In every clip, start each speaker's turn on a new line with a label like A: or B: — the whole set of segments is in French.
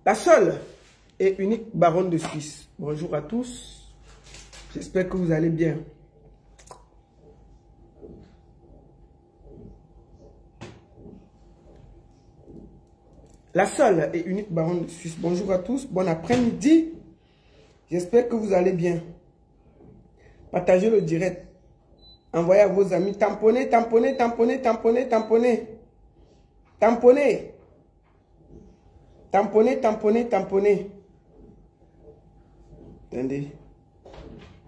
A: La seule et unique baronne de Suisse. Bonjour à tous. J'espère que vous allez bien. La seule et unique baronne de Suisse. Bonjour à tous. Bon après-midi. J'espère que vous allez bien. Partagez le direct. Envoyez à vos amis. Tamponnez, tamponnez, tamponnez, tamponnez, tamponnez. Tamponnez. Tamponnez, tamponnez, tamponnez. Attendez.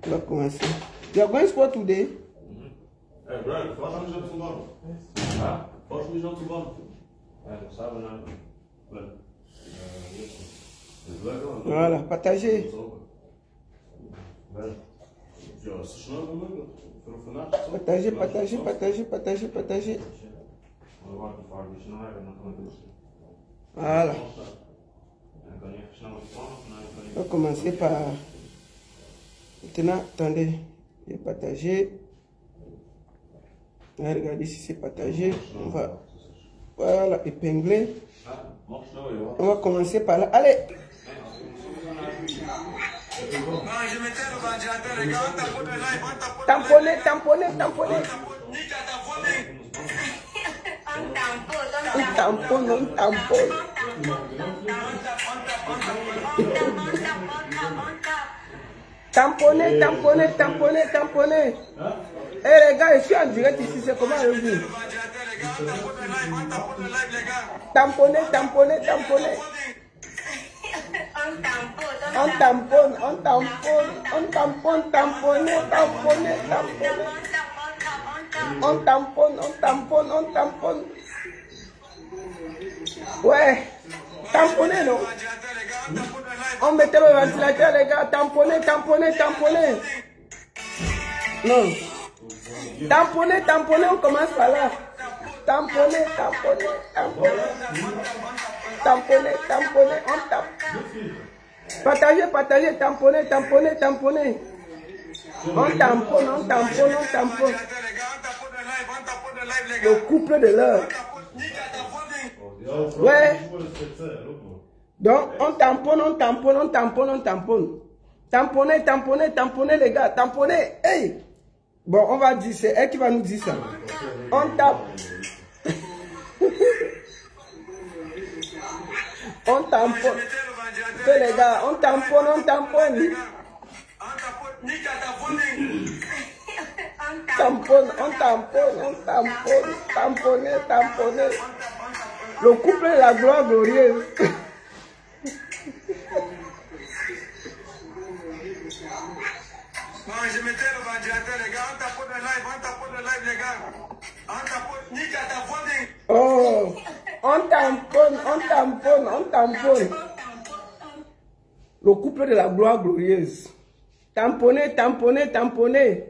A: On va commencer. You are going sport today?
B: Hey, Brad, faz a mijão de Sudão. Ah? Faz a mijão de Sudão. Não sabe nada.
A: Voilà, partagez. Partagez, partagez, partagez, partagez, partagez. Voilà. On va commencer par... Maintenant, attendez. Je vais partager. Regardez si c'est partagé. On va... Voilà, épingler. On va commencer par là. Allez! Tamponnez, tamponnez, tamponnez. On tamponne, on tamponne. Tamponnez, tamponnez, tamponnez, tamponnez. Eh les gars, je suis en direct ici, c'est comment le vue? Tamponnez, tamponnez, tamponnez. On tamponne, on tamponne, on tamponne, tamponnez, tamponnez, tamponnez. On tamponne, on tamponne, on tamponne. Ouais, tamponnez, non? On mettait le ventilateur, les gars, tamponnez, tamponnez, tamponnez. Non. Tamponnez, tamponnez, on commence par là. Tamponnez, tamponnez, tamponnez. Tamponnez, tamponnez, on tape. Partagez, partagez, tamponnez, tamponnez, tamponnez. On tamponne, on tamponne, on tamponne. Le couple de l'heure. Ouais. Donc, on tamponne, on tamponne, on tamponne, on tamponne. Tamponnez, tamponnez, tamponnez, les gars. Tamponnez. Hey! Bon, on va dire, c'est elle qui va nous dire ça. On tape. On tamponne. Les gars, on tamponne, on tamponne. Tamponne, on tamponne, on tamponne. Tamponnez, tamponnez. Le couple de la gloire glorieuse.
C: Je mettais le ventilateur, les gars. On tapote le live, les gars. On tapote, nique à tamponner.
A: Oh, on tamponne, on tamponne, on tamponne. Le couple de la gloire glorieuse. Tamponnez, tamponnez, tamponnez.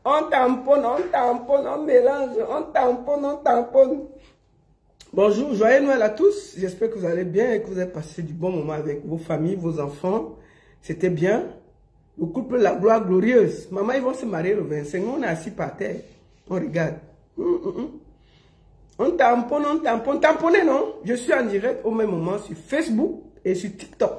A: On tamponne, on tamponne, on mélange, on tamponne, on tamponne. Bonjour, joyeux Noël à tous. J'espère que vous allez bien et que vous avez passé du bon moment avec vos familles, vos enfants. C'était bien. Le couple de la gloire glorieuse. Maman, ils vont se marier le 25. On est assis par terre. On regarde. On tamponne, on tamponne. Tamponnez, non? Je suis en direct au même moment sur Facebook et sur TikTok.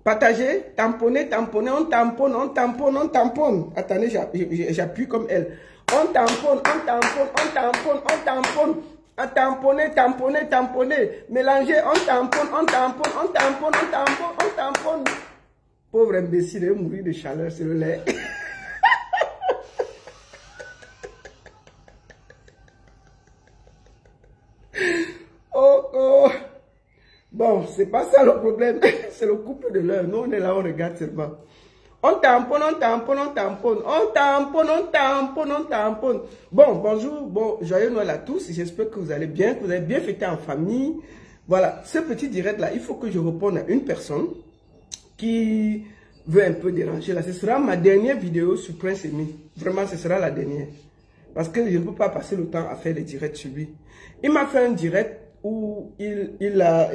A: Partagez, tamponnez, tamponnez. On tamponne, on tamponne, on tamponne. Attendez, j'appuie comme elle. On tamponne, on tamponne, on tamponne, on tamponne. On tamponner, tamponner, tamponner. Mélangez, on tamponne, on tamponne, on tamponne, on tamponne, on tamponne. Pauvre imbécile, il va mourir de chaleur sur le lait. Oh, oh. Bon, c'est pas ça le problème. C'est le couple de l'heure. Nous, on est là, on regarde seulement. On tamponne, on tamponne, on tamponne. On tamponne, on tamponne, on tamponne. Bon, bonjour, bon, joyeux Noël à tous. J'espère que vous allez bien, que vous avez bien fêté en famille. Voilà, ce petit direct-là, il faut que je réponde à une personne qui veut un peu déranger là. Ce sera ma dernière vidéo sur Prince Emmy. Vraiment, ce sera la dernière. Parce que je ne peux pas passer le temps à faire des directs sur lui. Il m'a fait un direct où il a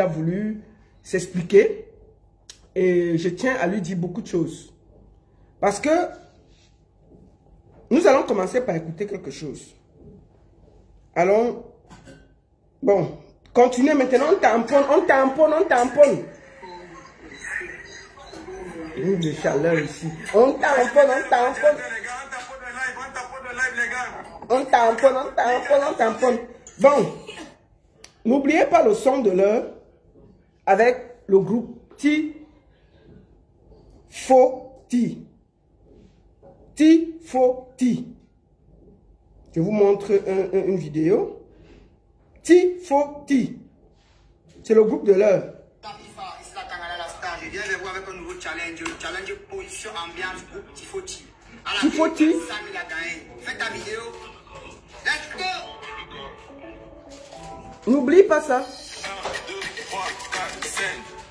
A: voulu s'expliquer. Et je tiens à lui dire beaucoup de choses. Parce que nous allons commencer par écouter quelque chose. Allons, bon, Continuez maintenant, on tamponne, on tamponne, on tamponne. Une de chaleur ici. On tamponne, on tamponne. On tamponne, on tamponne, on tamponne. Bon, n'oubliez pas le son de l'heure avec le groupe Tifoti. Tifoti. Je vous montre une vidéo. Tifoti. C'est le groupe de l'heure.
D: Je viens de voir avec un nouveau challenge. Le challenge position ambiance groupe Tifoti.
A: Tifoti.
D: Faites ta vidéo. Let's go.
A: N'oublie pas ça.
C: 1, 2, 3, 4, 5,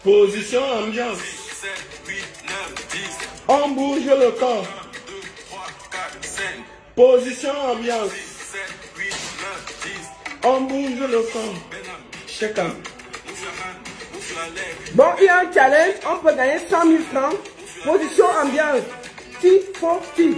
A: Position ambiance.
C: 7, 8, 9, 10.
A: On bouge le corps.
C: 1, 2, 3, 4, 5,
A: Position ambiance.
C: 7, 8, 9, 10.
A: On bouge le corps. Chacun.
C: Move your hand, move your leg.
A: Bon, il y a un challenge. On peut gagner 100 000 francs. Position ambiance. Tifoti.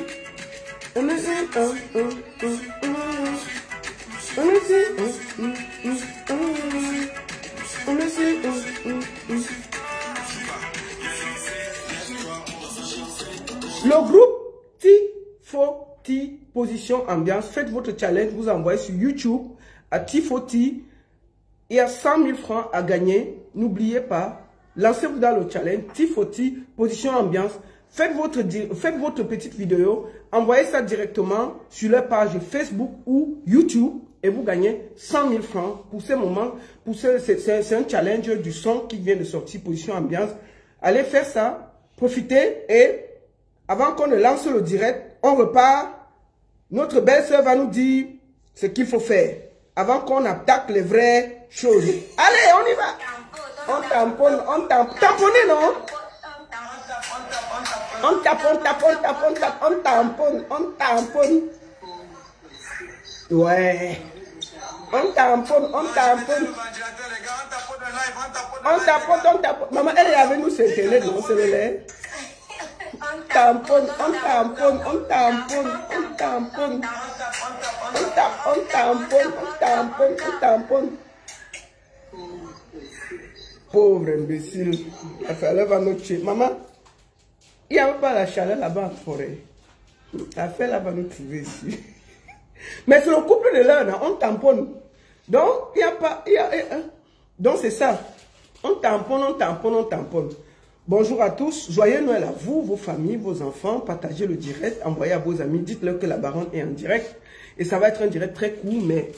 A: Le groupe Tifoti, position ambiance, faites votre challenge, vous envoyez sur YouTube à Tifoti. Il y a 100 000 francs à gagner. N'oubliez pas, lancez-vous dans le challenge Tifoti, position ambiance. Faites votre petite vidéo, envoyez ça directement sur leur page Facebook ou YouTube et vous gagnez 100 000 francs pour ce moment. C'est un challenge du son qui vient de sortir, position ambiance. Allez faire ça, profitez et avant qu'on ne lance le direct, on repart. Notre belle-sœur va nous dire ce qu'il faut faire avant qu'on attaque les vraies choses. Allez, on y va. On tamponne, on tamponne. Tamponnez, non? On taponne, on tamponne, on tamponne. Ouais. On tamponne, on tamponne. On taponne. Maman, elle est avec nous sur Internet, non, c'est le lait. On tamponne, on tamponne, on tamponne, on tamponne. On tamponne, on tamponne, on tamponne. Pauvre imbécile. La chaleur va nous tuer. Maman, il n'y a pas la chaleur là-bas en forêt. La chaleur va nous trouver ici. Mais c'est le couple de l'heure, on tamponne. Donc, il n'y a pas... Donc, c'est ça. On tamponne, on tamponne, on tamponne. Bonjour à tous. Joyeux Noël à vous, vos familles, vos enfants. Partagez le direct, envoyez à vos amis. Dites-leur que la baronne est en direct. Et ça va être un direct très court, mais...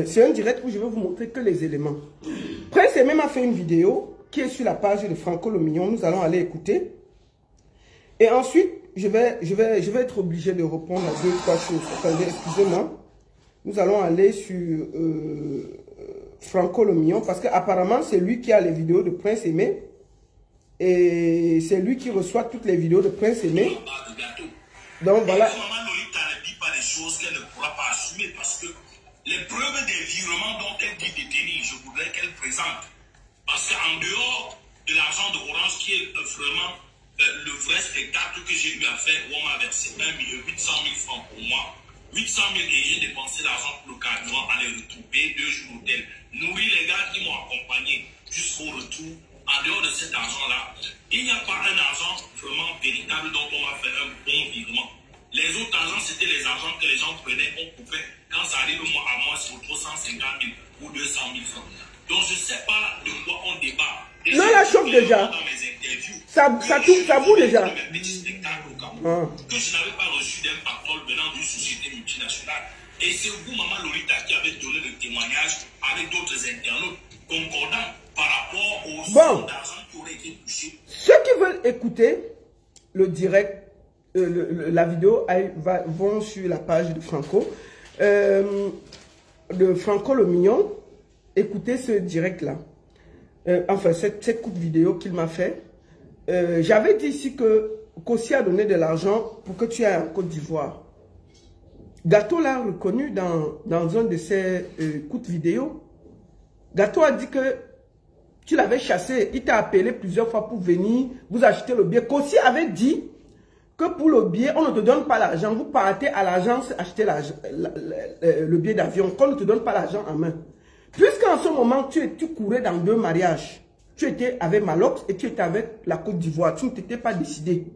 A: c'est un direct où je vais vous montrer que les éléments. Prince Aimé m'a fait une vidéo qui est sur la page de Franco le Mignon. Nous allons aller écouter. Et ensuite, je vais être obligé de répondre à 2-3 choses. Attendez, excusez-moi. Nous allons aller sur Franco le Mignon parce qu'apparemment, c'est lui qui a les vidéos de Prince Aimé. Et c'est lui qui reçoit toutes les vidéos de Prince Aimé. Donc voilà.
E: Maman Lolita ne dit pas des choses qu'elle ne pourra pas assumer parce que les preuves des virements dont elle dit détenir, je voudrais qu'elle présente. Parce qu'en dehors de l'argent de Orange, qui est vraiment le vrai spectacle que j'ai eu à faire, où on m'a versé 800 000 francs pour moi, 800 000 et j'ai dépensé l'argent pour le carburant, aller retrouver 2 jours d'hôtel, nourrir les gars qui m'ont accompagné jusqu'au retour. En dehors de cet argent-là, il n'y a pas un argent vraiment véritable dont on m'a fait un bon virement. Les autres argents, c'était les argents que les gens prenaient, on coupait. Quand ça arrive moi à moi, c'est autour de 150 000 ou 200 000 francs. Donc je ne sais pas de quoi on débat. Et
A: non, la chauffe déjà.
E: Dans mes interviews,
A: ça boue déjà.
E: Mes petits spectacles au Cameroun, que je n'avais pas reçu d'un pactole venant d'une société multinationale. Et c'est vous, Maman Lolita, qui avez donné le témoignage avec d'autres internautes concordants par rapport aux sommes d'argent qui auraient été touchées.
A: Ceux qui veulent écouter le direct, la vidéo, vont sur la page de Franco le Mignon. Écoutez ce direct-là. Enfin, cette coupe vidéo qu'il m'a fait. J'avais dit ici que Kossi a donné de l'argent pour que tu ailles en Côte d'Ivoire. Gâteau l'a reconnu dans un de ses coups de vidéo. Gâteau a dit que tu l'avais chassé. Il t'a appelé plusieurs fois pour venir vous acheter le billet. Kossi avait dit que pour le billet, on ne te donne pas l'argent. Vous partez à l'agence acheter le billet d'avion. Qu'on ne te donne pas l'argent en main. Puisqu'en ce moment, tu courais dans 2 mariages. Tu étais avec Malox et tu étais avec la Côte d'Ivoire. Tu ne t'étais pas décidé.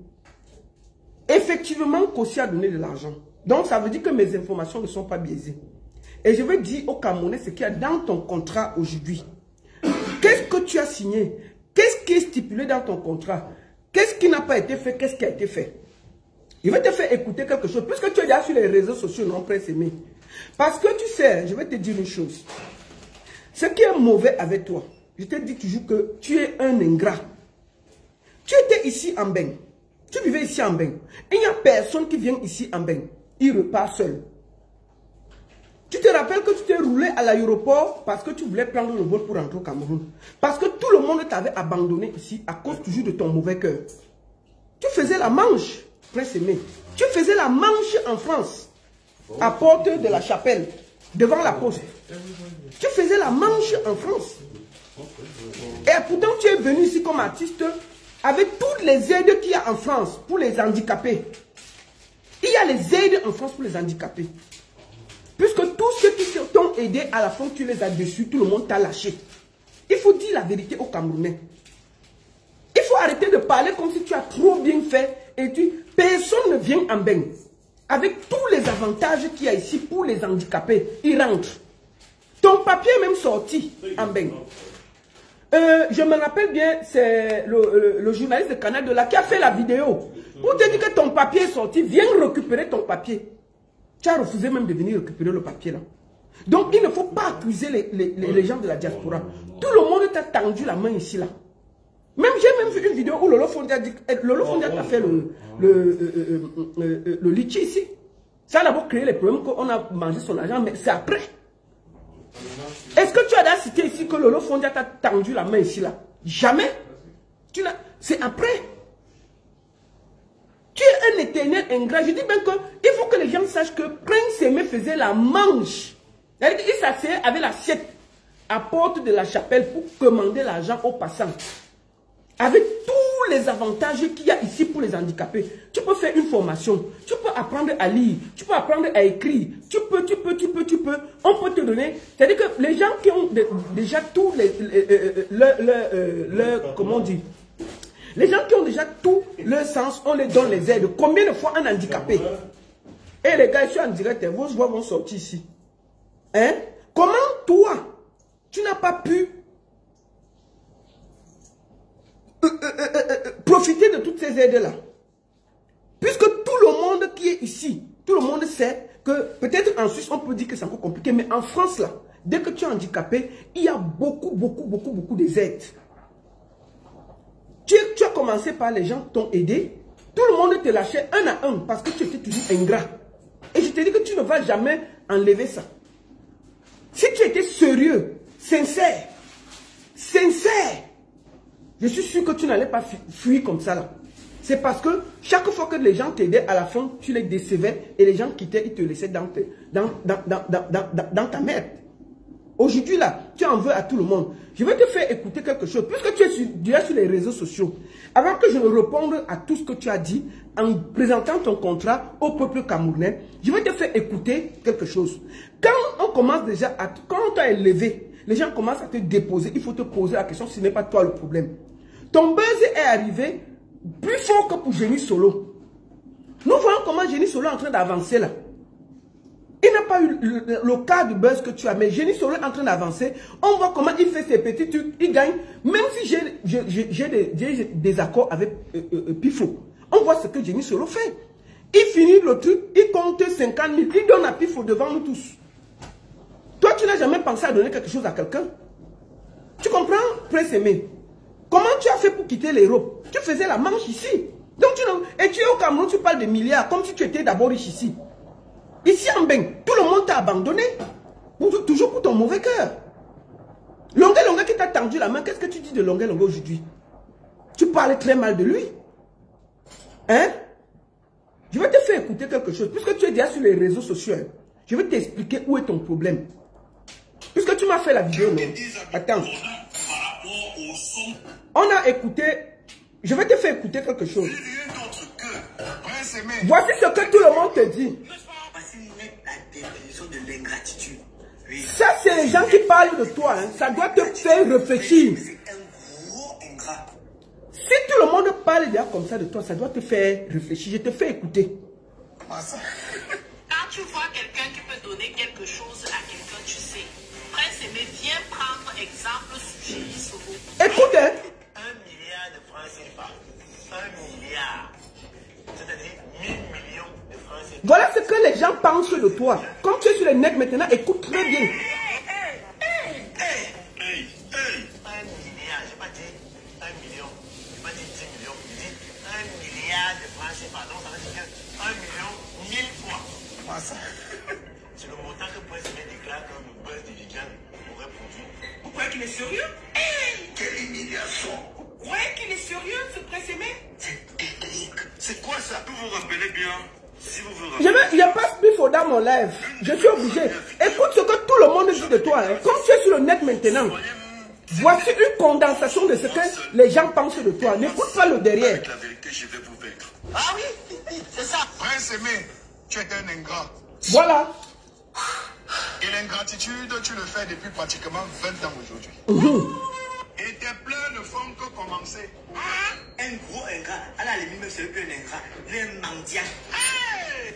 A: Effectivement, Kossi a donné de l'argent. Donc, ça veut dire que mes informations ne sont pas biaisées. Et je veux dire aux Camerounais ce qu'il y a dans ton contrat aujourd'hui. Qu'est-ce que tu as signé? Qu'est-ce qui est stipulé dans ton contrat? Qu'est-ce qui n'a pas été fait? Qu'est-ce qui a été fait? Je vais te faire écouter quelque chose. Puisque tu es déjà sur les réseaux sociaux, non, Prince Aimé. Parce que tu sais, je vais te dire une chose. Ce qui est mauvais avec toi, je te dis toujours que tu es un ingrat. Tu étais ici en Beng. Tu vivais ici en Beng. Il n'y a personne qui vient ici en Beng. Il repart seul. Tu te rappelles que tu t'es roulé à l'aéroport parce que tu voulais prendre le vol pour rentrer au Cameroun. Parce que tout le monde t'avait abandonné ici à cause toujours de ton mauvais cœur. Tu faisais la manche, Prince Aimé. Tu faisais la manche en France, à Porte de la Chapelle, devant la poste. Tu faisais la manche en France. Et pourtant, tu es venu ici comme artiste avec toutes les aides qu'il y a en France pour les handicapés. Il y a les aides en France pour les handicapés. Puisque tous ceux qui t'ont aidé, à la fin, tu les as déçus, tout le monde t'a lâché. Il faut dire la vérité aux Camerounais. Il faut arrêter de parler comme si tu as trop bien fait et personne ne vient en Beng. Avec tous les avantages qu'il y a ici pour les handicapés, ils rentrent. Ton papier est même sorti en Beng. Je me rappelle bien, c'est le journaliste de Canal de là qui a fait la vidéo. Pour te dire que ton papier est sorti, viens récupérer ton papier. Tu as refusé même de venir récupérer le papier là. Donc il ne faut pas accuser les gens de la diaspora. Tout le monde t'a tendu la main ici là. Même j'ai même vu une vidéo où Lolo Fondia t'a fait le litchi ici. Ça a d'abord créé les problèmes qu'on a mangé son argent, mais c'est après. Est-ce que tu as déjà cité ici que Lolo Fondia t'a tendu la main ici là? Jamais. C'est après. Tu es un éternel ingrat. Je dis bien qu'il faut que les gens sachent que Prince Aimé faisait la manche. Il s'asseyait avec l'assiette à Porte de la Chapelle pour commander l'argent aux passants. Avec tous les avantages qu'il y a ici pour les handicapés. Tu peux faire une formation. Tu peux apprendre à lire. Tu peux apprendre à écrire. Tu peux. On peut te donner. C'est-à-dire que les gens qui ont déjà tous comment on dit? Les gens qui ont déjà tout leur sens, on les donne les aides. Combien de fois un handicapé? Et les gars, je suis en direct, vos voix vont sortir ici. Hein? Comment toi, tu n'as pas pu profiter de toutes ces aides-là? Puisque tout le monde qui est ici, tout le monde sait que peut-être en Suisse, on peut dire que c'est encore compliqué, mais en France, là, dès que tu es handicapé, il y a beaucoup d'aides. Tu as commencé par les gens qui t'ont aidé. Tout le monde te lâchait un à un parce que tu étais toujours ingrat. Et je te dis que tu ne vas jamais enlever ça. Si tu étais sérieux, sincère, je suis sûr que tu n'allais pas fuir comme ça là. C'est parce que chaque fois que les gens t'aidaient, à la fin, tu les décevais et les gens quittaient, ils te laissaient dans ta merde. Aujourd'hui, là, tu en veux à tout le monde. Je vais te faire écouter quelque chose. Puisque tu es déjà sur les réseaux sociaux, avant que je ne réponde à tout ce que tu as dit, en présentant ton contrat au peuple camerounais, je vais te faire écouter quelque chose. Quand on commence déjà à... Quand on t'a élevé, les gens commencent à te déposer. Il faut te poser la question, ce n'est pas toi le problème. Ton buzz est arrivé plus fort que pour Génie Solo. Nous voyons comment Génie Solo est en train d'avancer là. Il n'a pas eu le cas de buzz que tu as, mais Génie Solo est en train d'avancer. On voit comment il fait ses petits trucs, il gagne. Même si j'ai des accords avec Pifo, on voit ce que Génie Solo fait. Il finit le truc, il compte 50 000, il donne à Pifo devant nous tous. Toi, tu n'as jamais pensé à donner quelque chose à quelqu'un. Tu comprends, Prince Aimé? Comment tu as fait pour quitter l'Europe? Tu faisais la manche ici. Donc et tu es au Cameroun, tu parles de milliards, comme si tu étais d'abord riche ici. Ici en Beng, tout le monde t'a abandonné. Toujours pour ton mauvais cœur. Longue qui t'a tendu la main, qu'est-ce que tu dis de Longue aujourd'hui? Tu parles très mal de lui. Hein? Je vais te faire écouter quelque chose. Puisque tu es déjà sur les réseaux sociaux, je vais t'expliquer où est ton problème. Puisque tu m'as fait la vidéo, non? Attends. On a écouté... Je vais te faire écouter quelque chose. Voici ce que tout le monde te dit.
D: Voici la définition de l'ingratitude.
A: Ça, c'est les gens qui parlent de toi. Hein. Ça doit te faire réfléchir.
D: C'est un gros ingrat.
A: Si tout le monde parle déjà comme ça de toi, ça doit te faire réfléchir. Je te fais écouter.
D: Comment ça?
F: Quand tu vois quelqu'un qui peut donner quelque chose à quelqu'un, tu sais. Prince Aimé, viens prendre exemple sur Génie Solo.
A: Écoute, hein.
G: 1 milliard de francs CFA. 1 milliard. C'est-à-dire 1000 millions de francs CFA.
A: Voilà ce que les gens pensent de toi. Comme tu es sur le net maintenant, écoute très bien.
G: 1 milliard, j'ai pas dit 1 million, j'ai pas dit 10 millions, j'ai dit 1 milliard de francs CFA. Donc ça veut dire que 1 million 1000 fois.
D: Comment ça?
G: C'est le montant que Prince Aimé déclare que le buzz de Viviane aurait produit.
F: Vous croyez qu'il est sérieux?
D: Quelle humiliation!
F: Vous croyez qu'il est sérieux, ce Prince Aimé?
D: C'est technique.
C: C'est quoi ça? Vous vous rappelez bien? Si vous vous
A: Il
C: rappelez.
A: n'y a pas de bif dans mon live. Je suis obligé. Écoute ce que tout le monde dit de toi. Hein. Comme tu es sur le net maintenant, voici une condensation de ce que les gens pensent de toi. N'écoute pas le derrière.
C: Avec la vérité, je vais vous vaincre.
G: Ah oui, c'est ça.
D: Prince Aimé, tu es un ingrat.
A: Voilà.
D: Et l'ingratitude, tu le fais depuis pratiquement 20 ans aujourd'hui. Et tes pleurs ne font que commencer.
G: Un gros ingrat. À la limite, même c'est plus un ingrat. Il est un mendiant.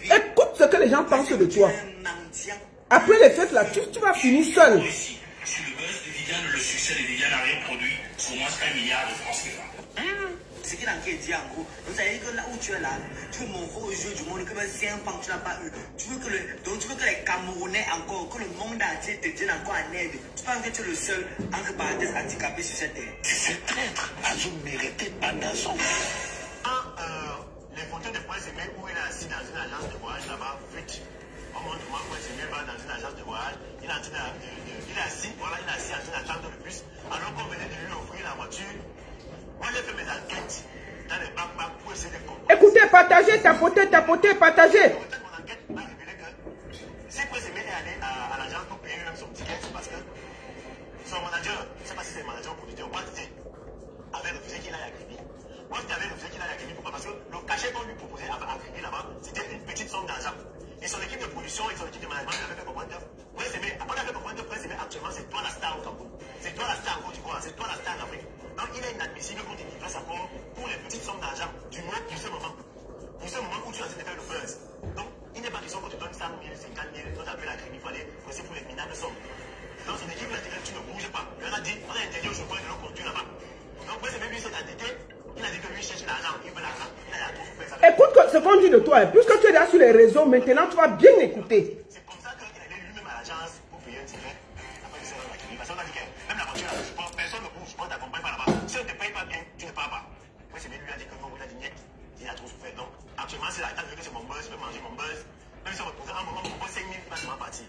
A: Écoute ce que les gens pensent de toi.
G: Un mendiant.
A: Après les fêtes là, tu vas finir seul.
E: Ici, sur le buzz de Viviane, le succès de Viviane n'a rien produit, c'est au moins 1 milliard de francs CFA.
G: Ce qu'il a dit en gros, vous savez que là où tu es là, tu veux montrer aux yeux du monde que même 5 ans tu n'as pas eu. Donc tu veux que les Camerounais encore, que le monde entier te tienne encore en aide. Tu penses que tu es le seul, entre parenthèses, handicapé sur cette terre.
D: Ce traître a mérité pendant son
G: Les photos de Prince Aimé où il est assis dans une agence de voyage là-bas, fuite. On montre comment Prince Aimé va dans une agence de voyage. Il est assis, voilà, il est assis en train d'attendre le bus. Alors qu'on venait de lui offrir la voiture. Moi, j'ai fait mes enquêtes dans les backpacks pour essayer de comprendre.
A: Écoutez, partagez, tapotez, partagez.
G: Peut-être mon enquête m'a révélé que si Prince Aimé est allé à l'agence pour payer même son ticket, c'est parce que son manager, je ne sais pas si c'est le manager ou producteur, Wasti avait refusé qu'il aille à Grigny. Wasti avait refusé qu'il aille à Grigny. Pourquoi? Parce que le cachet qu'on lui proposait à Grigny là-bas, c'était une petite somme d'argent. Et son équipe de production et son équipe de management lui avait fait comprendre que Prince Aimé, on a fait comprendre que Prince Aimé actuellement, c'est toi la star au Cameroun. C'est toi la star en Côte d'Ivoire, c'est toi la star en Afrique. Donc il est inadmissible qu'on te fasse apport pour les petites sommes d'argent, du moins pour ce moment. Pour ce moment où tu as de faire le buzz. Donc il n'est pas question qu'on te donne 100 000, 50 000, quand tu appelles la crème, il fallait presser pour les minables sommes. Donc son équipe a dit que tu ne bouges pas. Il a dit, on a interdit au chauffeur de le conduire là-bas. Donc Prince Aimé lui s'est indiqué, il a dit que lui cherche l'argent, il veut l'argent, il a tout fait ça.
A: Écoute ce qu'on dit de toi. Hein. Puisque tu es là sur les réseaux, maintenant tu vas bien écouter.
G: C'est comme ça qu'il est allé lui-même à l'agence pour payer un ticket. Après, il s'est rendu à Kini. Parce qu'on a dit que même la voiture, personne ne bouge, on ne t'accompagne pas là-bas. Si on ne te paye pas bien, tu ne pars pas. Prince Aimé lui a dit que non, il a dit niet. Il a trop souffert. Donc, actuellement, c'est la table que c'est mon buzz, je peux manger mon buzz. Même si on me pose un moment, on me pose 5 000, il va seulement partir.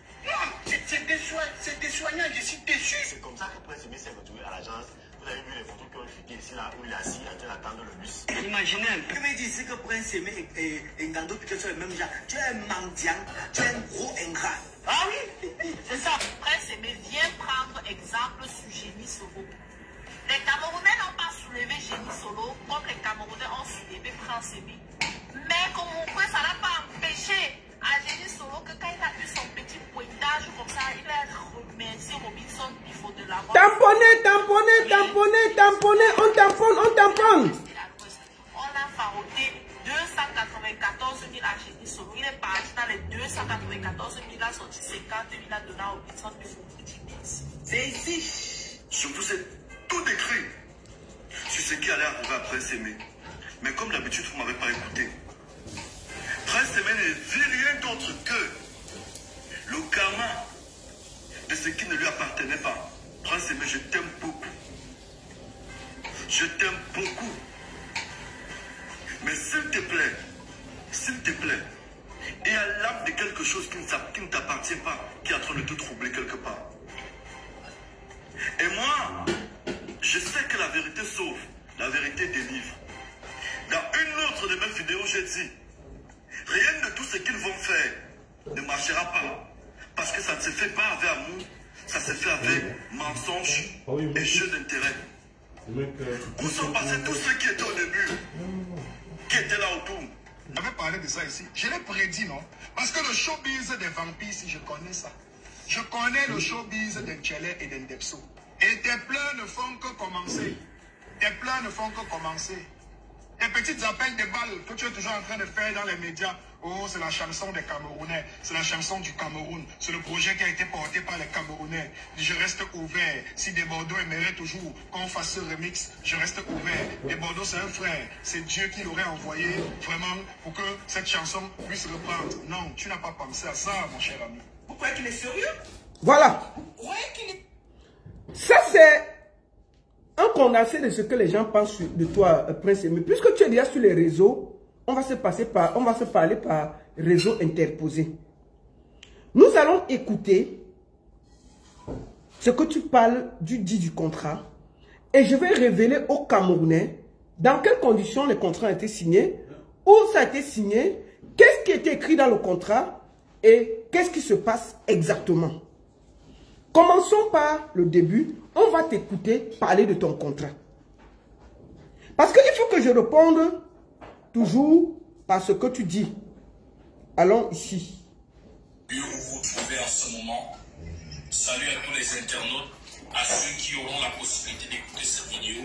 D: C'est désoignant, je suis déçu.
G: C'est comme ça que Prince Aimé s'est retrouvé à l'agence. Vous avez vu les photos qui ont fuité ici, là, où il est assis en train d'attendre le bus.
D: Imaginez un peu.
G: Je me dis ici que Prince Aimé et Ngando Piquet sont le même genre. Tu es un mendiant, tu es un gros ingrat.
F: Ah oui, c'est ça. Prince Aimé, viens prendre exemple sur Génie Solo. Les Camerounais n'ont pas soulevé Génie Solo comme les Camerounais ont soulevé Prince Aimé. Mais comme on peut, ça n'a pas empêché à Génie Solo que quand il a eu son petit pointage comme ça, il a remercié Robinson Bifo de l'avoir.
A: Tamponnez, on tamponne.
F: On a faroté 294 000 à Génie Solo. Il est parti dans les 294 000, il a sorti 50 000, il a donné à Robinson Bifo pour dire merci.
G: C'est ici.
C: Je vous ai tout décrit sur ce qui allait arriver à Prince Aimé. Mais comme d'habitude, vous ne m'avez pas écouté. Prince Aimé ne vit rien d'autre que le karma de ce qui ne lui appartenait pas. Prince Aimé, je t'aime beaucoup. Je t'aime beaucoup. Mais s'il te plaît, il y a l'âme de quelque chose qui ne t'appartient pas, qui est en train de te troubler quelque part. Et moi, je sais que la vérité sauve, la vérité délivre. Dans une autre de mes vidéos, j'ai dit, rien de tout ce qu'ils vont faire ne marchera pas. Parce que ça ne se fait pas avec amour, ça se fait avec mensonge et jeu d'intérêt. Où sont passés tous ceux qui étaient au début, qui étaient là autour?
D: On avait parlé de ça ici. Je l'ai prédit, non? Parce que le showbiz des vampires, si je connais ça. Je connais le showbiz d'Enchele et d'Endepso. Et tes pleurs ne font que commencer. Tes pleurs ne font que commencer. Tes petits appels de balles que tu es toujours en train de faire dans les médias. Oh, c'est la chanson des Camerounais. C'est la chanson du Cameroun. C'est le projet qui a été porté par les Camerounais. Je reste ouvert. Si des Bordeaux aimerait toujours qu'on fasse ce remix, je reste ouvert. Des Bordeaux, c'est un frère. C'est Dieu qui l'aurait envoyé vraiment pour que cette chanson puisse reprendre. Non, tu n'as pas pensé à ça, mon cher ami.
F: Vous croyez qu'il est sérieux?
A: Voilà.
F: Vous croyez qu'il est...
A: Ça, c'est un condensé de ce que les gens pensent de toi, Prince Aimé. Puisque tu es déjà sur les réseaux, on va se parler par réseau interposé. Nous allons écouter ce que tu parles du contrat et je vais révéler aux Camerounais dans quelles conditions les contrats ont été signés, où ça a été signé, qu'est-ce qui a été écrit dans le contrat et qu'est-ce qui se passe exactement. Commençons par le début. On va t'écouter parler de ton contrat. Parce qu'il faut que je réponde toujours par ce que tu dis. Allons ici.
E: Où vous vous trouvez en ce moment. Salut à tous les internautes, à ceux qui auront la possibilité d'écouter cette vidéo.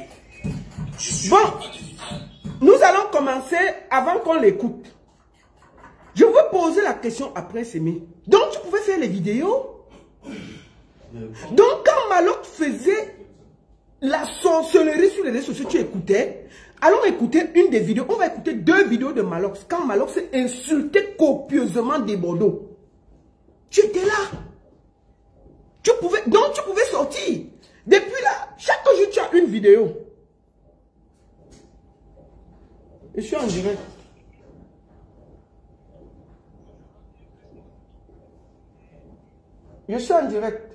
E: Je suis
A: nous allons commencer avant qu'on l'écoute. Je veux poser la question à Prince Aimé. Donc tu pouvais faire les vidéos? Donc quand Maloc faisait la sorcellerie sur les réseaux sociaux, tu écoutais. Allons écouter une des vidéos. On va écouter 2 vidéos de Malox. Quand Malox s'est insulté copieusement des Bordeaux. Tu étais là. Donc tu pouvais sortir. Depuis là, chaque jour tu as une vidéo. Je suis en direct. Je suis en direct.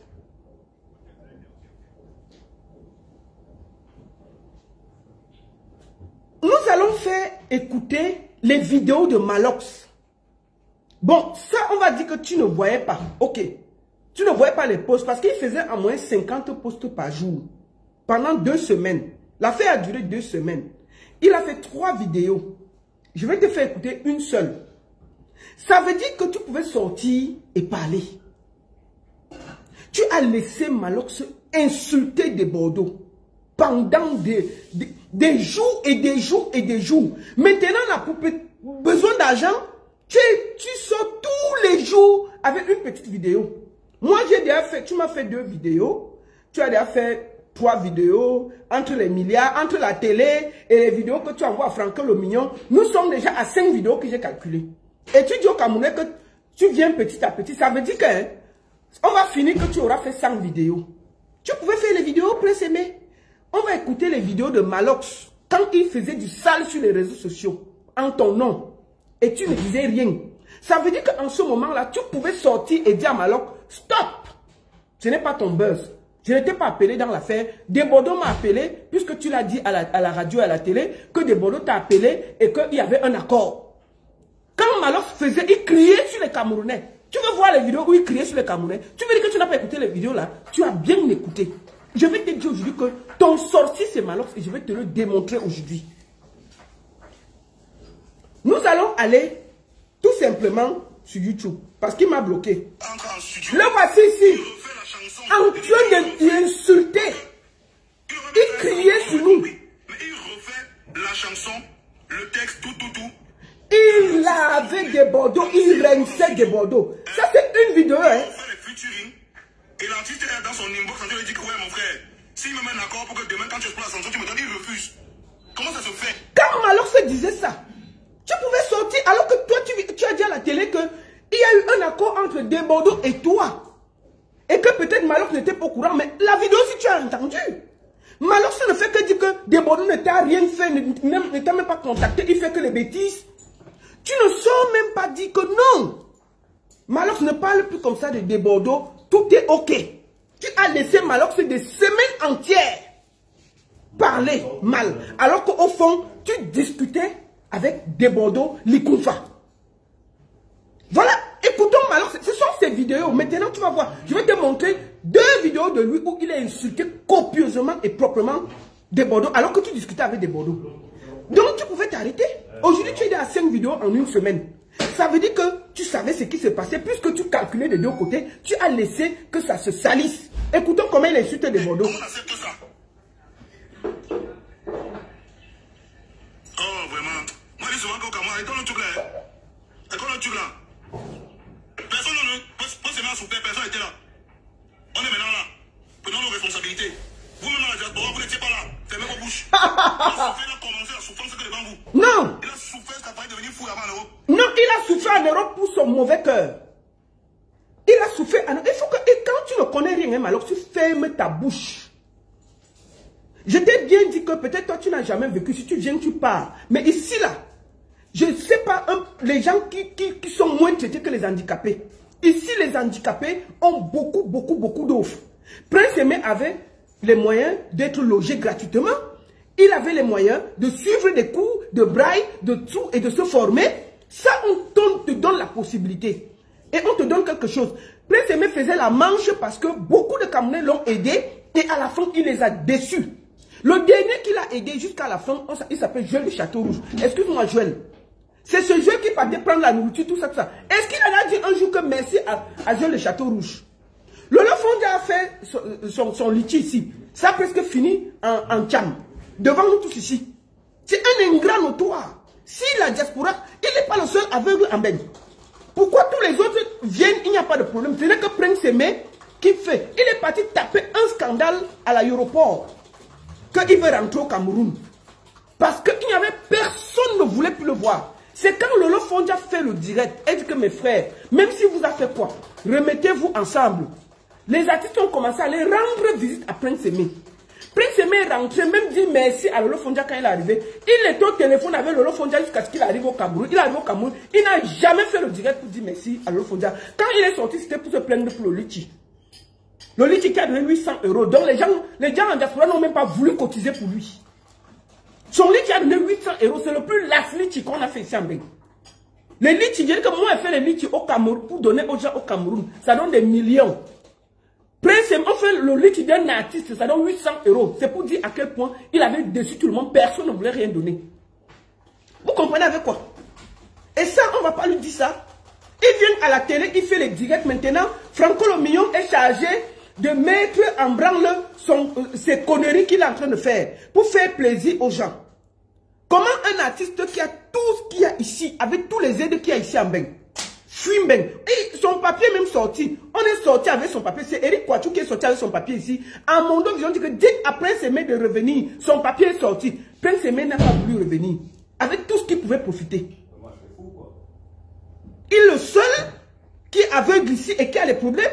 A: Nous allons faire écouter les vidéos de Malox. Bon, ça, on va dire que tu ne voyais pas. Ok. Tu ne voyais pas les posts parce qu'il faisait en moins 50 posts par jour. Pendant 2 semaines. L'affaire a duré 2 semaines. Il a fait 3 vidéos. Je vais te faire écouter une seule. Ça veut dire que tu pouvais sortir et parler. Tu as laissé Malox insulter des Bordeaux. Pendant des jours et des jours et des jours. Maintenant, la poupée, besoin d'argent, tu sors tous les jours avec une petite vidéo. Moi, j'ai déjà fait, tu m'as fait 2 vidéos. Tu as déjà fait 3 vidéos entre les milliards, entre la télé et les vidéos que tu envoies à Franco le Mignon. Nous sommes déjà à 5 vidéos que j'ai calculées. Et tu dis au Camerounais que tu viens petit à petit. Ça veut dire que on va finir que tu auras fait 100 vidéos. Tu pouvais faire les vidéos, Prince Aimé. On va écouter les vidéos de Malox quand il faisait du sale sur les réseaux sociaux en ton nom et tu ne disais rien. Ça veut dire qu'en ce moment-là, tu pouvais sortir et dire à Malox, stop, ce n'est pas ton buzz. Je n'étais pas appelé dans l'affaire. Des Bordeaux m'a appelé, puisque tu l'as dit à la radio et à la télé, que Des Bordeaux t'a appelé et qu'il y avait un accord. Quand Malox faisait, il criait sur les Camerounais. Tu veux voir les vidéos où il criait sur les Camerounais? Tu veux dire que tu n'as pas écouté les vidéos là? Tu as bien écouté. Je vais te dire aujourd'hui que ton sorcier c'est Malox et je vais te le démontrer aujourd'hui. Nous allons aller tout simplement sur YouTube parce qu'il m'a bloqué. Le voici ici, en train de l'insulter. Il criait sur nous.
D: Mais il refait la chanson, le texte, tout.
A: Il avait des Bordeaux, il rinçait des Bordeaux. Ça c'est une vidéo, hein.
D: Et l'artiste est dans son inbox en train de dire que ouais mon frère, s'il me met un accord pour que demain quand tu exploses la chanson, tu me donnes, il refuse. Comment ça se fait?
A: Quand Malox se disait ça, tu pouvais sortir alors que toi tu as dit à la télé qu'il y a eu un accord entre Des Bordeaux et toi. Et que peut-être Malox n'était pas au courant, mais la vidéo si tu as entendu. Malox ne fait que dire que Des Bordeaux ne t'a rien fait, ne t'a même pas contacté, il fait que les bêtises. Tu ne sors même pas dire que non. Malox ne parle plus comme ça de Des Bordeaux. Tout est ok. Tu as laissé Malox des semaines entières parler mal. Alors qu'au fond, tu discutais avec Des Bordeaux, Likoufa. Voilà, écoutons Malox. Ce sont ces vidéos. Maintenant, tu vas voir. Je vais te montrer 2 vidéos de lui où il a insulté copieusement et proprement Des Bordeaux alors que tu discutais avec Des Bordeaux. Donc, tu pouvais t'arrêter. Aujourd'hui, tu es à 5 vidéos en une semaine. Ça veut dire que tu savais ce qui se passait. Puisque tu calculais des deux côtés, tu as laissé que ça se salisse. Écoutons comment il insulte des Bordeaux.
D: On accepte ça. Oh, vraiment. Moi, je dis souvent qu'au Cameroun, écoute le truc là. Écoute le truc là. Personne ne peut se mettre à souffrir, personne n'était là. On est maintenant là. Prenons nos responsabilités. Vous-même dans la diaspora, vous n'étiez pas là. Fermez vos bouches. La souffrance a commencé à souffrir, c'est que devant vous.
A: Non.
D: Il a souffert jusqu'à faire devenir fou avant l'Europe.
A: Non, il a souffert en Europe pour son mauvais cœur. Il a souffert en Europe. Il faut que, et quand tu ne connais rien, alors tu fermes ta bouche. Je t'ai bien dit que peut-être toi tu n'as jamais vécu. Si tu viens, tu pars. Mais ici là, je ne sais pas, les gens qui sont moins traités que les handicapés. Ici, les handicapés ont beaucoup d'offres. Prince Aimé avait les moyens d'être logé gratuitement. Il avait les moyens de suivre des cours de braille, de tout et de se former. Ça, on te donne la possibilité. Et on te donne quelque chose. Prince Aimé faisait la manche parce que beaucoup de Camerounais l'ont aidé. Et à la fin, il les a déçus. Le dernier qu'il a aidé jusqu'à la fin, il s'appelle Joël de Château-Rouge. Excuse-moi, Joël. C'est ce Joël qui partait prendre la nourriture, tout ça, tout ça. Est-ce qu'il en a dit un jour que merci à Joël de Château-Rouge? Lolo Fondia a fait son litchi ici. Ça a presque fini en tcham. Devant nous tous ici. C'est un ingrat notoire. Si la diaspora, il n'est pas le seul aveugle en baigne. Pourquoi tous les autres viennent, il n'y a pas de problème. Ce n'est que Prince Aimé qui fait. Il est parti taper un scandale à l'aéroport. Qu'il veut rentrer au Cameroun. Parce qu'il n'y avait personne ne voulait plus le voir. C'est quand Lolo Fondia fait le direct. Elle dit que mes frères, même si vous avez fait quoi, remettez-vous ensemble. Les artistes ont commencé à aller rendre visite à Prince Aimé. Prince Aimé est rentré, même dit merci à Lolo Fondia quand il est arrivé. Il était au téléphone avec Lolo Fondia jusqu'à ce qu'il arrive au Cameroun. Il arrive au Cameroun. Il n'a jamais fait le direct pour dire merci à Lolo Fondia. Quand il est sorti, c'était pour se plaindre pour le litchi. Le litchi qui a donné 800 €. Donc les gens en diaspora n'ont même pas voulu cotiser pour lui. Son litchi a donné 800 €. C'est le plus last litchi qu'on a fait ici en Belgique. Les litchis, je dis que moi, je fais les litchis au Cameroun pour donner aux gens au Cameroun. Ça donne des millions. Prince, on fait le litchi d'un artiste, ça donne 800 €. C'est pour dire à quel point il avait déçu tout le monde. Personne ne voulait rien donner. Vous comprenez avec quoi? Et ça, on ne va pas lui dire ça. Il vient à la télé, il fait les directs. Maintenant, Franco le Million est chargé de mettre en branle ces conneries qu'il est en train de faire pour faire plaisir aux gens. Comment un artiste qui a tout ce qu'il y a ici, avec tous les aides qu'il y a ici en Beng, fuit Beng, et son papier même sorti, on est sorti avec son papier, c'est Eric Kouachou qui est sorti avec son papier ici. À Mondo Vision dit que dès après Prince Aimé de revenir, son papier est sorti. Prince Aimé n'a pas voulu revenir, avec tout ce qu'il pouvait profiter. Il est le seul qui est aveugle ici et qui a les problèmes.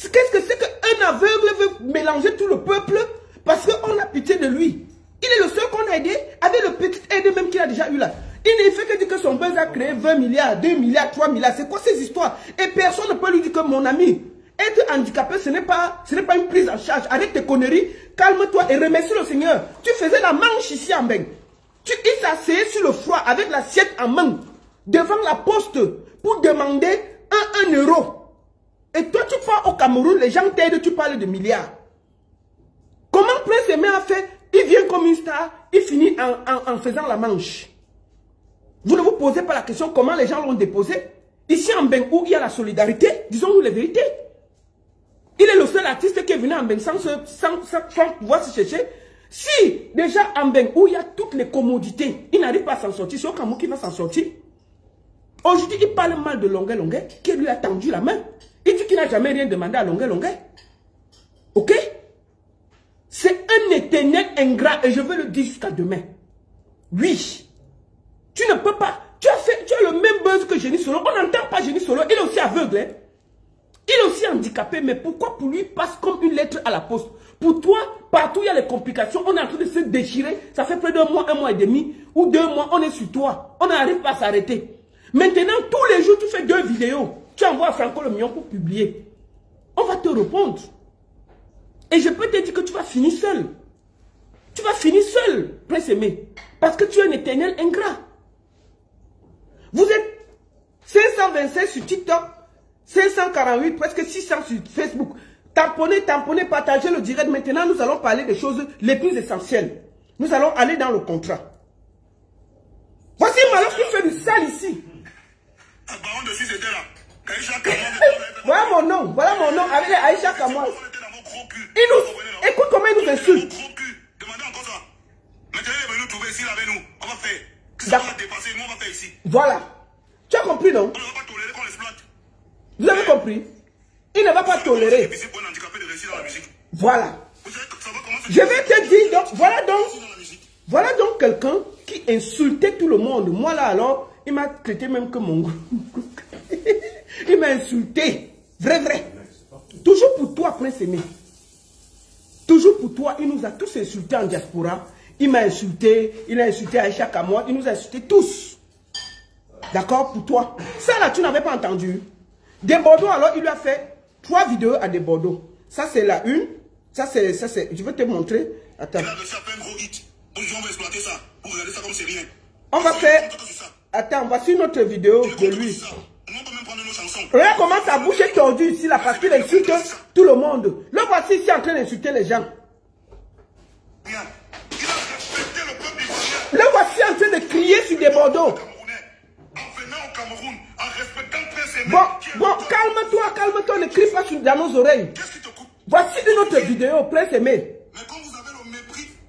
A: Qu'est-ce que c'est qu'un aveugle veut mélanger tout le peuple parce qu'on a pitié de lui? Il est le seul qu'on a aidé avec le petit aide même qu'il a déjà eu là. Il ne fait que dire que son buzz a créé 20 milliards, 2 milliards, 3 milliards. C'est quoi ces histoires? Et personne ne peut lui dire que mon ami, être handicapé, ce n'est pas une prise en charge. Arrête tes conneries, calme-toi et remercie le Seigneur. Tu faisais la manche ici en Beng. Il s'asseyait sur le froid avec l'assiette en main, devant la poste, pour demander 1 €. Et toi, tu pars au Cameroun, les gens t'aident, tu parles de milliards. Comment Prince Aimé a fait? Il vient comme une star, il finit en faisant la manche. Vous ne vous posez pas la question comment les gens l'ont déposé. Ici en Beng où il y a la solidarité, disons-nous les vérités. Il est le seul artiste qui est venu en Beng sans pouvoir se chercher. Si déjà en Beng où il y a toutes les commodités, il n'arrive pas à s'en sortir, c'est au Cameroun qui va s'en sortir. Aujourd'hui, il parle mal de Longuet Longuet, qui lui a tendu la main. Il dit qu'il n'a jamais rien demandé à Longuet Longuet. Ok? C'est un éternel ingrat et je veux le dire jusqu'à demain. Oui. Tu ne peux pas. Tu as le même buzz que Génie Solo. On n'entend pas Génie Solo. Il est aussi aveugle. Hein? Il est aussi handicapé. Mais pourquoi pour lui passe comme une lettre à la poste? Pour toi, partout il y a les complications. On est en train de se déchirer. Ça fait près d'1 mois, 1 mois et demi. Ou 2 mois, on est sur toi. On n'arrive pas à s'arrêter. Maintenant, tous les jours, tu fais 2 vidéos. Tu envoies à Franco le Million pour publier. On va te répondre. Et je peux te dire que tu vas finir seul. Tu vas finir seul, Prince Aimé. Parce que tu es un éternel ingrat. Vous êtes 526 sur TikTok, 548, presque 600 sur Facebook. Tamponnez, partagez le direct. Maintenant, nous allons parler des choses les plus essentielles. Nous allons aller dans le contrat. Voici Malof qui fait du sale ici.
D: Baron de Suisse était là. Aïcha Kamoise.
A: Voilà mon nom, avec Aïcha Kamoise. Il nous, écoute comment il nous insulte.
D: Demandez encore ça. Maintenant, il est venu nous trouver ici avec nous. On va faire. Ça va dépasser, nous, on va faire ici.
A: Voilà. Tu as compris, non?
D: On ne va pas tolérer qu'on l'exploite.
A: Vous avez compris? Il ne va pas tolérer. Voilà. Je vais te dire, donc, voilà donc quelqu'un qui insultait tout le monde. Moi là alors, il m'a traité même que mon groupe. Il m'a insulté. Vrai. Toujours pour toi, Prince Aimé. Toujours pour toi, il nous a tous insultés en diaspora. Il m'a insulté, il a insulté Aïcha Kamoise, il nous a insultés tous. D'accord, pour toi. Ça là, tu n'avais pas entendu. Des Bordeaux, alors, il lui a fait 3 vidéos à des Bordeaux. Ça, c'est la une. Ça, c'est, je vais te montrer. Attends.
D: Il a réussi à faire un gros hit. On va exploiter ça. Vous regardez ça comme c'est rien.
A: On va faire... Attends, voici notre vidéo de lui. Regarde comment sa bouche est tordue ici, là, parce qu'il insulte tout le monde. Le voici ici en train d'insulter les gens. Le voici en train de crier sur des Bordeaux. Bon, calme-toi, ne crie pas dans nos oreilles. Voici une autre vidéo, Prince Aimé.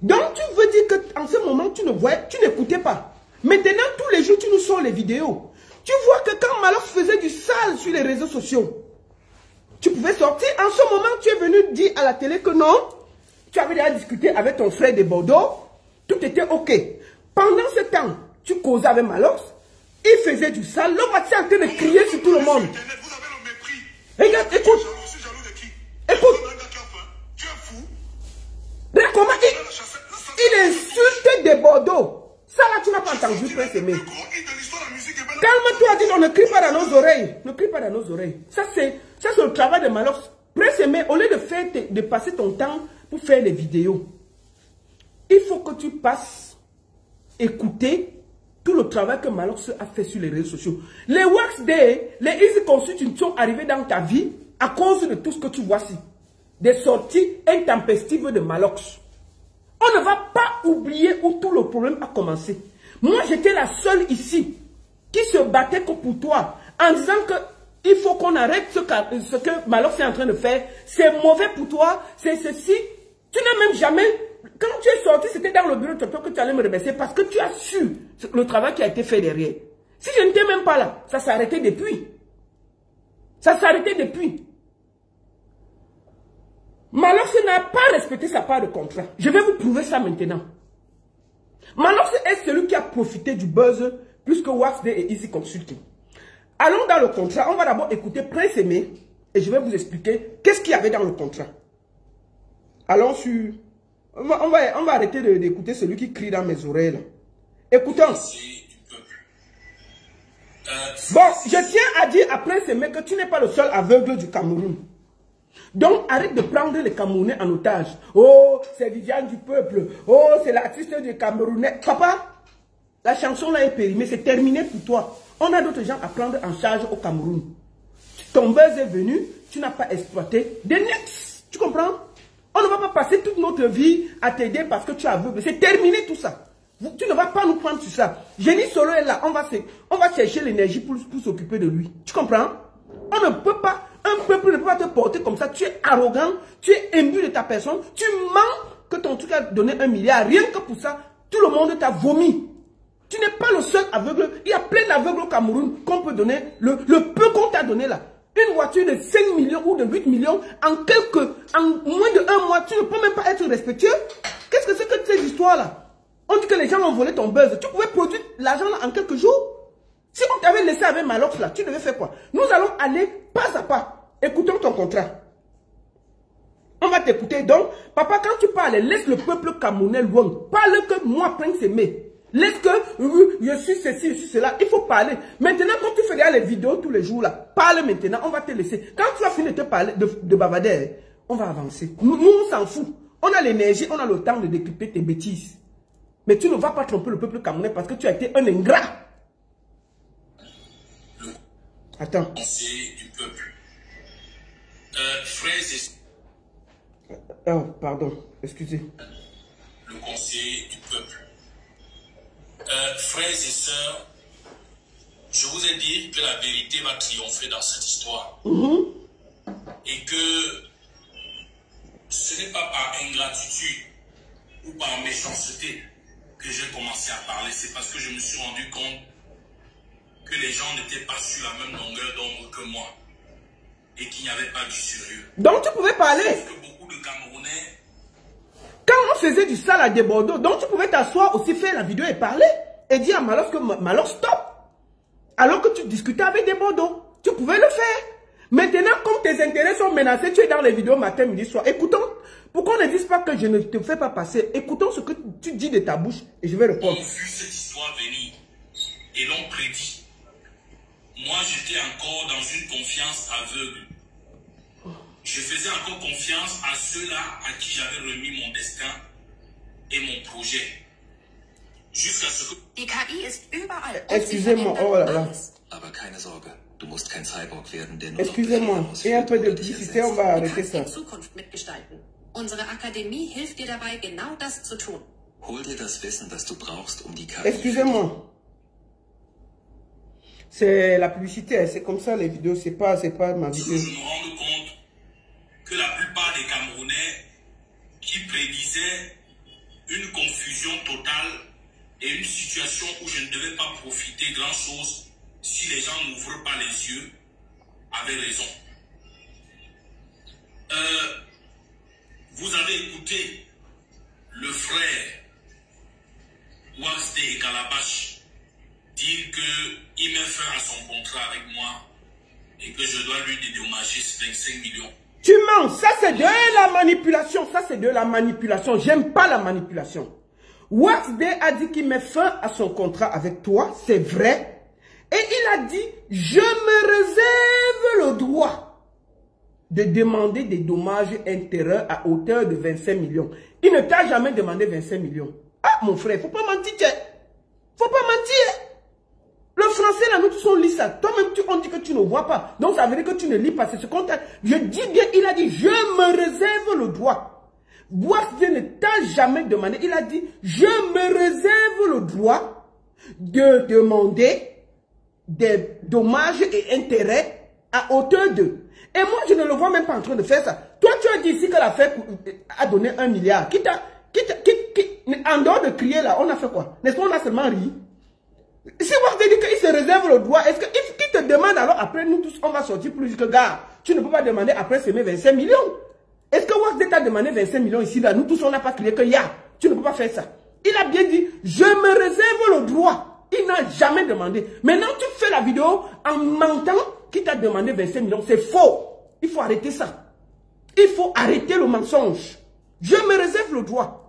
A: Donc tu veux dire qu'en ce moment, tu ne voyais, tu n'écoutais pas. Maintenant, tous les jours, tu nous sors les vidéos. Tu vois que quand Malox faisait du sale sur les réseaux sociaux, tu pouvais sortir. En ce moment, tu es venu dire à la télé que non, tu avais déjà discuté avec ton frère de Bordeaux, tout était ok. Pendant ce temps, tu causais avec Malox, il faisait du sale, le voici en train de crier sur tout le monde. Regarde, écoute. Écoute. Regarde comment il insulte des Bordeaux. Ça là, tu n'as pas entendu, Prince Aimé. Calme-toi, dis, on ne crie pas dans nos oreilles. Ne crie pas dans nos oreilles. Ça, c'est le travail de Malox. Prince Aimé, au lieu de passer ton temps pour faire des vidéos, il faut que tu passes écouter tout le travail que Malox a fait sur les réseaux sociaux. Les Wax Day, les Easy Consult sont arrivés dans ta vie à cause de tout ce que tu vois ici. Des sorties intempestives de Malox. On ne va pas oublier où tout le problème a commencé. Moi, j'étais la seule ici qui se battait que pour toi en disant qu'il faut qu'on arrête ce que Malox est en train de faire. C'est mauvais pour toi, c'est ceci. Tu n'as même jamais... Quand tu es sorti, c'était dans le bureau de que tu allais me remercier parce que tu as su le travail qui a été fait derrière. Si je n'étais même pas là, ça s'est arrêté depuis. Ça s'est arrêté depuis. Malox n'a pas respecté sa part de contrat. Je vais vous prouver ça maintenant. Malox est celui qui a profité du buzz plus que Wax Day et Easy Consulting. Allons dans le contrat. On va d'abord écouter Prince Aimé et je vais vous expliquer qu'est-ce qu'il y avait dans le contrat. Allons sur... On va arrêter d'écouter celui qui crie dans mes oreilles. Là. Écoutons. Bon, je tiens à dire à Prince Aimé que tu n'es pas le seul aveugle du Cameroun. Donc, arrête de prendre les Camerounais en otage. Oh, c'est Viviane du peuple. Oh, c'est l'artiste du Camerounais. Papa, la chanson là est périmée. C'est terminé pour toi. On a d'autres gens à prendre en charge au Cameroun. Ton buzz est venu. Tu n'as pas exploité. The next. Tu comprends? On ne va pas passer toute notre vie à t'aider parce que tu es aveugle. C'est terminé tout ça. Tu ne vas pas nous prendre sur ça. Génie Solo est là. On va chercher l'énergie pour s'occuper de lui. Tu comprends? On ne peut pas... Un peuple ne peut pas te porter comme ça. Tu es arrogant, tu es imbu de ta personne. Tu mens que ton truc a donné 1 milliard. Rien que pour ça, tout le monde t'a vomi. Tu n'es pas le seul aveugle. Il y a plein d'aveugles au Cameroun qu'on peut donner. Le peu qu'on t'a donné là. Une voiture de 5 millions ou de 8 millions, en moins de 1 mois, tu ne peux même pas être respectueux. Qu'est-ce que c'est que ces histoires-là? On dit que les gens ont volé ton buzz. Tu pouvais produire l'argent là en quelques jours. Si on t'avait laissé avec Malox là, tu devais faire quoi? Nous allons aller pas à pas. Écoutons ton contrat. On va t'écouter. Donc, papa, quand tu parles, laisse le peuple camerounais loin. Parle que moi, Prince Aimé. Laisse que je suis ceci, je suis cela. Il faut parler. Maintenant, quand tu fais les vidéos tous les jours là, parle maintenant. On va te laisser. Quand tu as fini de te parler, de bavarder, on va avancer. Nous, on s'en fout. On a l'énergie, on a le temps de décrypter tes bêtises. Mais tu ne vas pas tromper le peuple camerounais parce que tu as été un ingrat. Attends.
E: Du peuple. Frères et...
A: Oh, pardon, excusez.
E: Le conseiller du peuple. Frères et sœurs, Je vous ai dit que la vérité va triompher dans cette histoire. Et que ce n'est pas par ingratitude ou par méchanceté que j'ai commencé à parler. C'est parce que je me suis rendu compte que les gens n'étaient pas sur la même longueur d'onde que moi. Et qu'il n'y avait pas du sérieux.
A: Donc tu pouvais parler.
E: Parce que beaucoup de Camerounais...
A: Quand on faisait du sale à des Bordeaux, donc tu pouvais t'asseoir aussi, faire la vidéo et parler. Et dire à Malos que Malos stop. Alors que tu discutais avec des Bordeaux. Tu pouvais le faire. Maintenant, comme tes intérêts sont menacés, tu es dans les vidéos matin, midi, soir. Écoutons. Pourquoi on ne dise pas que je ne te fais pas passer? Écoutons ce que tu dis de ta bouche et je vais répondre.
E: On a vu cette histoire venir et l'ont prédit. Moi, j'étais encore dans une confiance aveugle. Je faisais encore confiance à ceux-là à qui j'avais remis mon destin et mon projet. Jusqu'à ce que...
H: Die KI ist überall.
A: Excusez-moi, oh là là.
I: Aber keine Sorge, du musst kein Cyborg werden, der nur
A: Excusez-moi, et un peu de publicité, on va
H: Du
A: arrêter
H: kannst
A: ça.
H: die Zukunft mitgestalten. Unsere Akademie hilft dir dabei, genau das zu tun.
I: Hol dir das Wissen, das du brauchst, um die KI...
A: Excusez-moi. C'est la publicité, c'est comme ça les vidéos, c'est pas ma vidéo.
E: Je me rends compte que la plupart des Camerounais qui prédisaient une confusion totale et une situation où je ne devais pas profiter grand-chose si les gens n'ouvrent pas les yeux avaient raison. Vous avez écouté le frère Warsté et Calabash dire qu'il met fin à son contrat avec moi et que je dois lui dédommager 25 millions.
A: Tu mens, ça c'est de la manipulation, ça c'est de la manipulation. J'aime pas la manipulation. Warsté a dit qu'il met fin à son contrat avec toi, c'est vrai. Et il a dit, je me réserve le droit de demander des dommages intérêts à hauteur de 25 millions. Il ne t'a jamais demandé 25 millions. Ah, mon frère, faut pas mentir. Faut pas mentir. Le français, là, nous tous on lit ça. Toi-même, on dit que tu ne vois pas. Donc, ça veut dire que tu ne lis pas. C'est ce qu'on t'a... Je dis bien, il a dit, je me réserve le droit. Warsté ne t'a jamais demandé. Il a dit, je me réserve le droit de demander des dommages et intérêts à hauteur de... Et moi, je ne le vois même pas en train de faire ça. Toi, tu as dit ici que l'affaire a donné 1 milliard. En dehors de crier là, on a fait quoi? N'est-ce pas, on a seulement ri? Si Warsté dit qu'il se réserve le droit, est-ce qu'il te demande alors après nous tous, on va sortir plus que gars? Tu ne peux pas demander après semer 25 millions. Est-ce que Warsté t'a demandé 25 millions ici là? Nous tous, on n'a pas crié que ya. Tu ne peux pas faire ça. Il a bien dit, je me réserve le droit. Il n'a jamais demandé. Maintenant, tu fais la vidéo en mentant qu'il t'a demandé 25 millions. C'est faux. Il faut arrêter ça. Il faut arrêter le mensonge. Je me réserve le droit.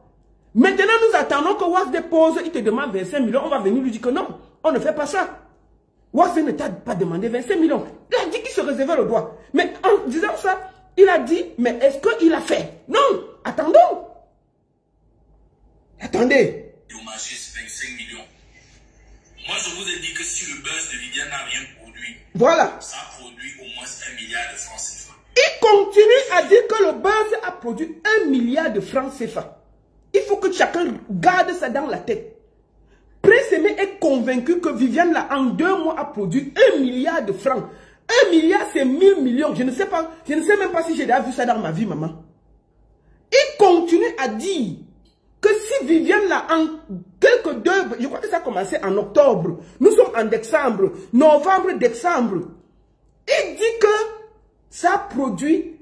A: Maintenant, nous attendons que Warsté pose, il te demande 25 millions. On va venir lui dire que non, on ne fait pas ça. Warsté ne t'a pas demandé 25 millions. Il a dit qu'il se réservait le droit. Mais en disant ça, il a dit, mais est-ce qu'il a fait? Non, attendons. Attendez.
E: Dommager 25 millions. Moi, je vous ai dit que si le buzz de Viviane n'a rien produit,
A: voilà.
E: Ça a produit au moins 1 milliard de francs CFA.
A: Il continue à dire que le buzz a produit 1 milliard de francs CFA. Il faut que chacun garde ça dans la tête. Prince Aimé est convaincu que Viviane, là, en 2 mois, a produit 1 milliard de francs. 1 milliard, c'est 1000 millions. Je ne sais même pas si j'ai déjà vu ça dans ma vie, maman. Il continue à dire que si Viviane, là, en je crois que ça a commencé en octobre. Nous sommes en décembre, novembre, décembre. Il dit que ça produit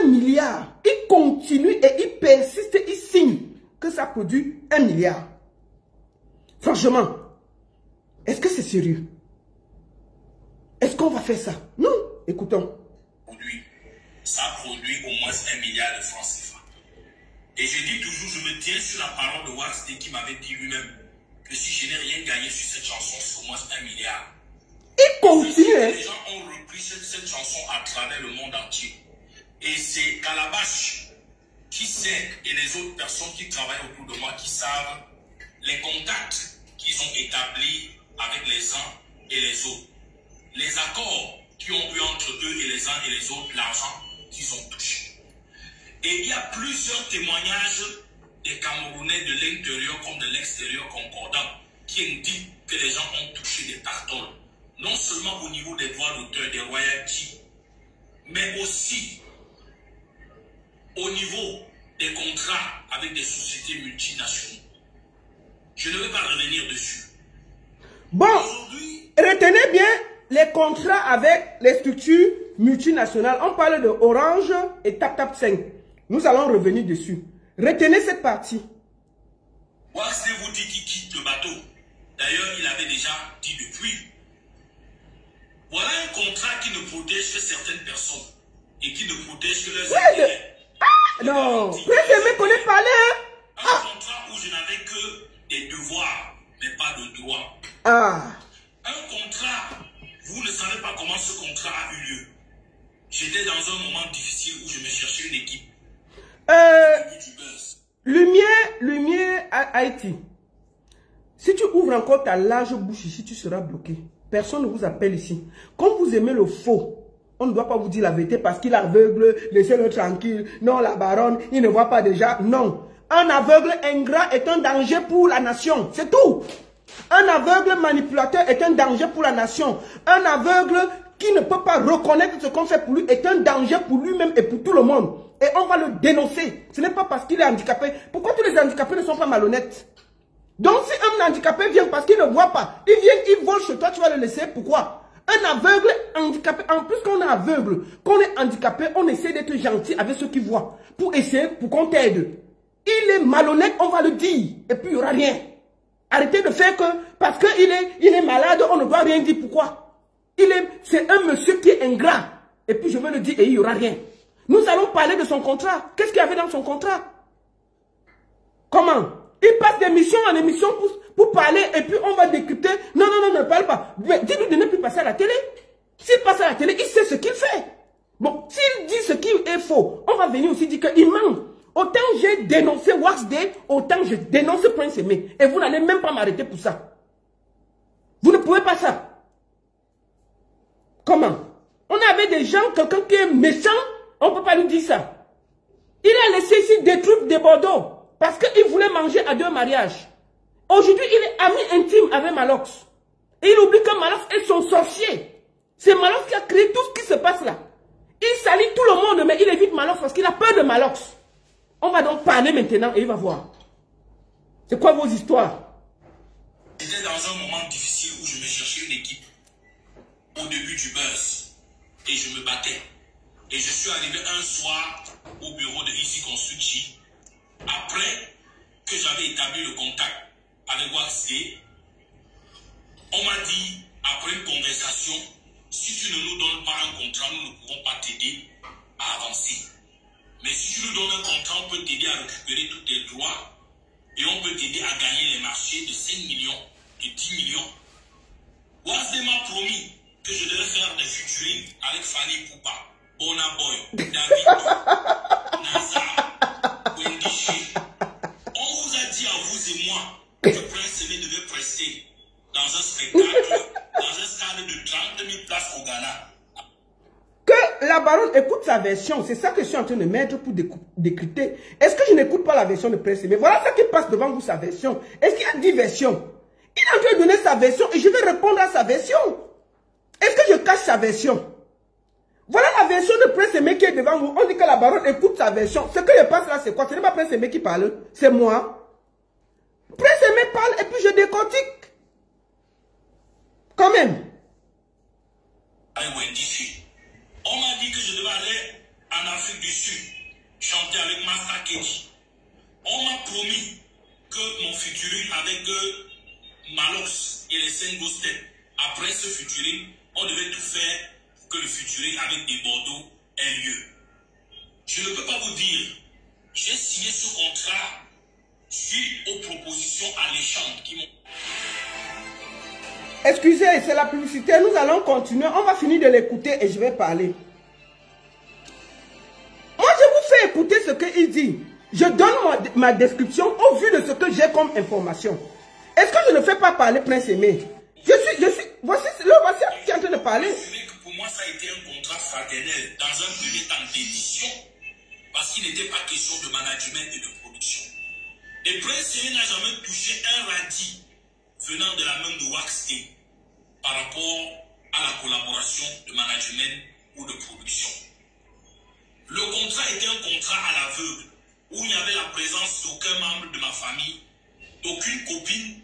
A: 1 milliard. Il continue et il persiste, il signe que ça produit 1 milliard. Franchement, est-ce que c'est sérieux? Est-ce qu'on va faire ça? Non, écoutons.
E: Ça produit au moins 1 milliard de francs CFA. Et je dis toujours, je me tiens sur la parole de Warsté qui m'avait dit lui-même que si je n'ai rien gagné sur cette chanson, c'est au moins 1 milliard.
A: Il continue.
E: Les gens ont repris cette chanson à travers le monde entier. Et c'est Calabash qui sait, et les autres personnes qui travaillent autour de moi qui savent les contacts qu'ils ont établis avec les uns et les autres. Les accords qui ont eu entre eux et les uns et les autres, l'argent qu'ils ont touché. Et il y a plusieurs témoignages des Camerounais de l'intérieur comme de l'extérieur concordants qui indiquent que les gens ont touché des cartons non seulement au niveau des droits d'auteur, des royalties, mais aussi au niveau des contrats avec des sociétés multinationales. Je ne vais pas revenir dessus.
A: Bon, retenez bien les contrats avec les structures multinationales. On parle de Orange et TapTap 5. Nous allons revenir dessus. Retenez cette partie.
E: Wax vous dit qu'il quitte le bateau. D'ailleurs, il avait déjà dit depuis. Voilà un contrat qui ne protège que certaines personnes et qui ne protège que leurs intérêts.
A: Ah, non, Prince Aimé connaît parler.
E: Un contrat où je n'avais que des devoirs, mais pas de droits. Un contrat, vous ne savez pas comment ce contrat a eu lieu. J'étais dans un moment difficile où je me cherchais une équipe.
A: Lumière Haïti. Si tu ouvres encore ta large bouche ici, tu seras bloqué. Personne ne vous appelle ici. Comme vous aimez le faux, on ne doit pas vous dire la vérité parce qu'il est aveugle, laissez-le tranquille. Non, la baronne, il ne voit pas déjà. Non. Un aveugle ingrat est un danger pour la nation. C'est tout. Un aveugle manipulateur est un danger pour la nation. Un aveugle qui ne peut pas reconnaître ce qu'on fait pour lui est un danger pour lui-même et pour tout le monde. Et on va le dénoncer. Ce n'est pas parce qu'il est handicapé. Pourquoi tous les handicapés ne sont pas malhonnêtes? Donc si un handicapé vient parce qu'il ne voit pas, il vient, il vole chez toi, tu vas le laisser. Pourquoi? Un aveugle handicapé, en plus qu'on est aveugle, qu'on est handicapé, on essaie d'être gentil avec ceux qui voient. Pour essayer, pour qu'on t'aide. Il est malhonnête, on va le dire. Et puis il n'y aura rien. Arrêtez de faire que, parce qu'il est malade, on ne doit rien dire. Pourquoi? C'est un monsieur qui est ingrat. Et puis je vais le dire et il n'y aura rien. Nous allons parler de son contrat. Qu'est-ce qu'il y avait dans son contrat? Comment? Il passe d'émission en émission pour parler et puis on va décrypter. Non, non, non, ne parle pas. Mais dis-nous de ne plus passer à la télé. S'il passe à la télé, il sait ce qu'il fait. Bon, s'il dit ce qui est faux, on va venir aussi dire qu'il ment. Autant j'ai dénoncé Wax Day, autant je dénonce Prince Aimé. Et vous n'allez même pas m'arrêter pour ça. Vous ne pouvez pas ça. Comment? On avait des gens, quelqu'un qui est méchant, on ne peut pas lui dire ça. Il a laissé ici des trucs de Bordeaux parce qu'il voulait manger à 2 mariages. Aujourd'hui, il est ami intime avec Malox. Et il oublie que Malox est son sorcier. C'est Malox qui a créé tout ce qui se passe là. Il salit tout le monde, mais il évite Malox parce qu'il a peur de Malox. On va donc parler maintenant et il va voir. C'est quoi vos histoires?
E: J'étais dans un moment difficile où je me cherchais une équipe. Au début du buzz. Et je me battais. Et je suis arrivé un soir au bureau de Easy Construction. Après que j'avais établi le contact avec Wax Day, on m'a dit, après une conversation, si tu ne nous donnes pas un contrat, nous ne pourrons pas t'aider à avancer. Mais si tu nous donnes un contrat, on peut t'aider à récupérer tous tes droits et on peut t'aider à gagner les marchés de 5 millions, de 10 millions. Wax Day m'a promis que je devais faire des featuring avec Fanny Poupa, Bona Boy, David, Nazar, Wendy Shea. On vous a dit à vous et moi que Prince Aimé devait prester dans un spectacle, dans un stade de 30 000 places au Ghana.
A: Que la baronne écoute sa version, c'est ça que je suis en train de mettre pour décrypter. Est-ce que je n'écoute pas la version de Prince Aimé? Voilà ça qui passe devant vous, sa version. Est-ce qu'il y a 10 versions? Il est en train de donner sa version et je vais répondre à sa version. Est-ce que je cache sa version? Voilà la version de Prince Aimé qui est devant vous. On dit que la baronne écoute sa version. Ce que je passe là, c'est quoi? Ce n'est pas Prince Aimé qui parle, c'est moi. Prince Aimé parle et puis je décortique. Quand même.
E: On m'a dit que je devais aller en Afrique du Sud, chanter avec Master Kedi. On m'a promis que mon featuring avec Malox et les 5 Ghosted, après ce featuring, on devait tout faire pour que le featuring avec des Bordeaux ait lieu. Je ne peux pas vous dire, j'ai signé ce contrat suite aux propositions alléchantes qui m'ont...
A: Excusez, c'est la publicité. Nous allons continuer. On va finir de l'écouter et je vais parler. Moi, je vous fais écouter ce qu'il dit. Je donne ma description au vu de ce que j'ai comme information. Est-ce que je ne fais pas parler Prince Aimé? Voici qui est en train de parler.
E: Pour moi, ça a été un contrat fraternel dans un premier temps d'édition parce qu'il n'était pas question de management et de production. Et Prince Aimé n'a jamais touché un radis venant de la main de Wax Day par rapport à la collaboration de management ou de production. Le contrat était un contrat à l'aveugle, où il n'y avait la présence d'aucun membre de ma famille, d'aucune copine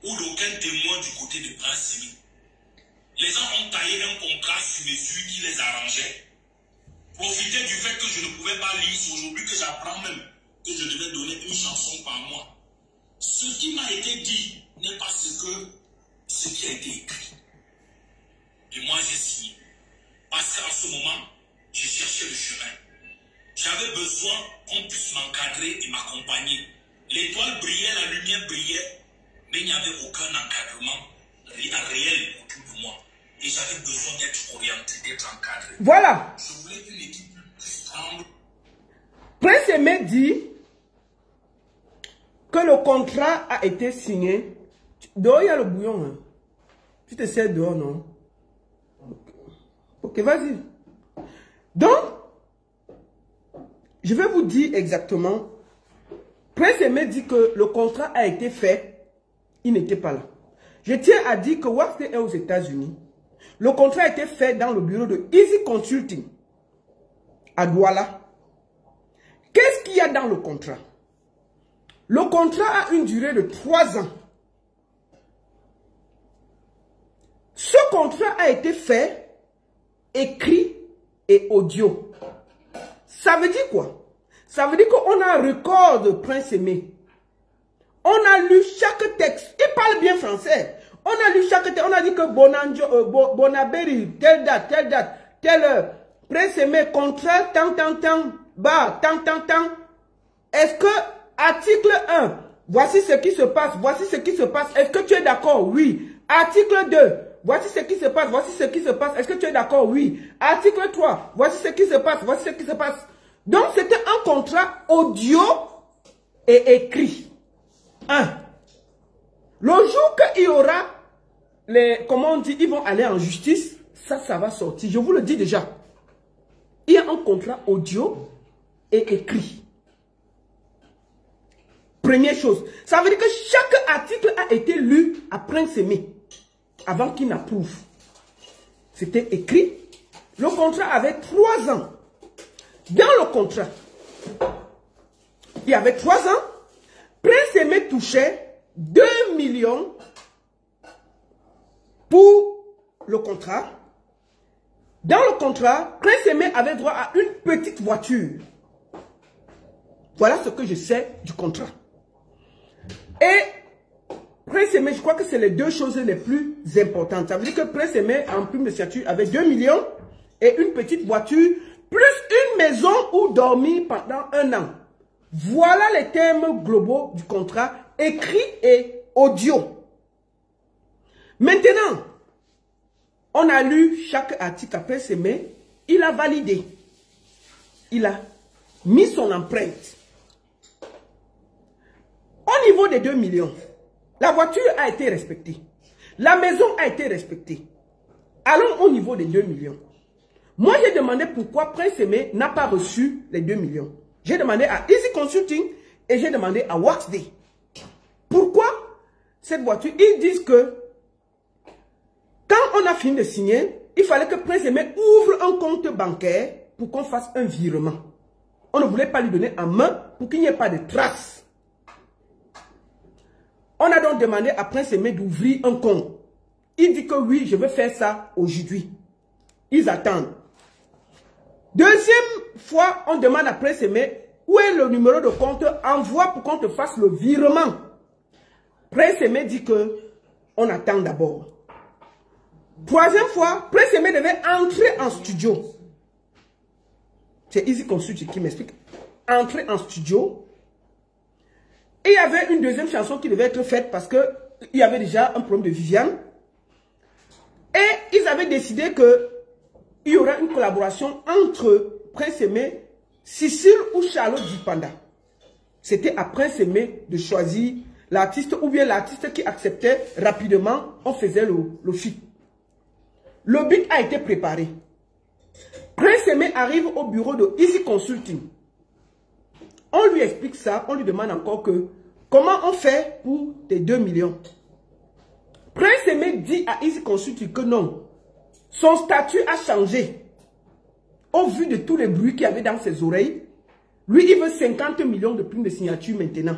E: ou d'aucun témoin du côté de Prince Semi. Les gens ont taillé un contrat sur mesure qui les arrangeait. Profitaient du fait que je ne pouvais pas lire, c'est aujourd'hui que j'apprends même que je devais donner une chanson par mois. Ce qui m'a été dit n'est pas ce qui a été écrit. Et moi j'ai signé. Parce qu'en ce moment, j'ai cherché le chemin. J'avais besoin qu'on puisse m'encadrer et m'accompagner. L'étoile brillait, la lumière brillait, mais il n'y avait aucun encadrement réel autour de moi. Et j'avais besoin d'être orienté, d'être encadré.
A: Voilà.
E: Je voulais qu'une équipe puisse prendre.
A: Prince Aimé dit que le contrat a été signé. Dehors, il y a le bouillon. Hein. Tu te sers dehors, non? Ok, vas-y. Donc, je vais vous dire exactement. Prince Aimé dit que le contrat a été fait. Il n'était pas là. Je tiens à dire que Waxley est aux États-Unis. Le contrat a été fait dans le bureau de Easy Consulting à Douala. Qu'est-ce qu'il y a dans le contrat? Le contrat a une durée de 3 ans. Ce contrat a été fait, écrit et audio. Ça veut dire quoi? Ça veut dire qu'on a un record de Prince Aimé. On a lu chaque texte. Il parle bien français. On a lu chaque texte. On a dit que Bonaberi, telle date, telle heure. Prince Aimé, contrat, tant, bas, tant. Est-ce que, article 1, voici ce qui se passe, voici ce qui se passe. Est-ce que tu es d'accord? Oui. Article 2, voici ce qui se passe, voici ce qui se passe. Est-ce que tu es d'accord? Oui. Article 3, voici ce qui se passe, voici ce qui se passe. Donc, c'était un contrat audio et écrit. 1. Le jour qu'il y aura comment on dit, ils vont aller en justice, ça va sortir. Je vous le dis déjà. Il y a un contrat audio et écrit. Première chose. Ça veut dire que chaque article a été lu à Prince Aimé avant qu'il n'approuve. C'était écrit. Le contrat avait 3 ans. Dans le contrat, il y avait 3 ans. Prince Aimé touchait 2 millions pour le contrat. Dans le contrat, Prince Aimé avait droit à une petite voiture. Voilà ce que je sais du contrat. Et Prince Aimé, je crois que c'est les 2 choses les plus importantes. Ça veut dire que Prince Aimé, en prime de signature, avait 2 millions et une petite voiture, plus une maison où dormir pendant 1 an. Voilà les termes globaux du contrat, écrit et audio. Maintenant, on a lu chaque article après Prince Aimé, il a validé. Il a mis son empreinte. Au niveau des 2 millions, la voiture a été respectée. La maison a été respectée. Allons au niveau des 2 millions. Moi, j'ai demandé pourquoi Prince Aimé n'a pas reçu les 2 millions. J'ai demandé à Easy Consulting et j'ai demandé à Waxley. Pourquoi cette voiture? Ils disent que quand on a fini de signer, il fallait que Prince Aimé ouvre un compte bancaire pour qu'on fasse un virement. On ne voulait pas lui donner en main pour qu'il n'y ait pas de traces. On a donc demandé à Prince Aimé d'ouvrir un compte. Il dit que oui, je vais faire ça aujourd'hui. Ils attendent. Deuxième fois, on demande à Prince Aimé où est le numéro de compte, envoie pour qu'on te fasse le virement. Prince Aimé dit que on attend d'abord. Troisième fois, Prince Aimé devait entrer en studio. C'est Easy Consulting qui m'explique. Entrer en studio. Et il y avait une deuxième chanson qui devait être faite parce qu'il y avait déjà un problème de Viviane. Et ils avaient décidé qu'il y aura une collaboration entre Prince Aimé, Cécile ou Charlotte Dipanda. C'était à Prince Aimé de choisir l'artiste ou bien l'artiste qui acceptait rapidement. On faisait le feat. Le beat a été préparé. Prince Aimé arrive au bureau de Easy Consulting. On lui explique ça, on lui demande encore que comment on fait pour tes 2 millions. Prince Aimé dit à Easy Consulting que non. Son statut a changé. Au vu de tous les bruits qu'il y avait dans ses oreilles, lui, il veut 50 millions de primes de signature maintenant.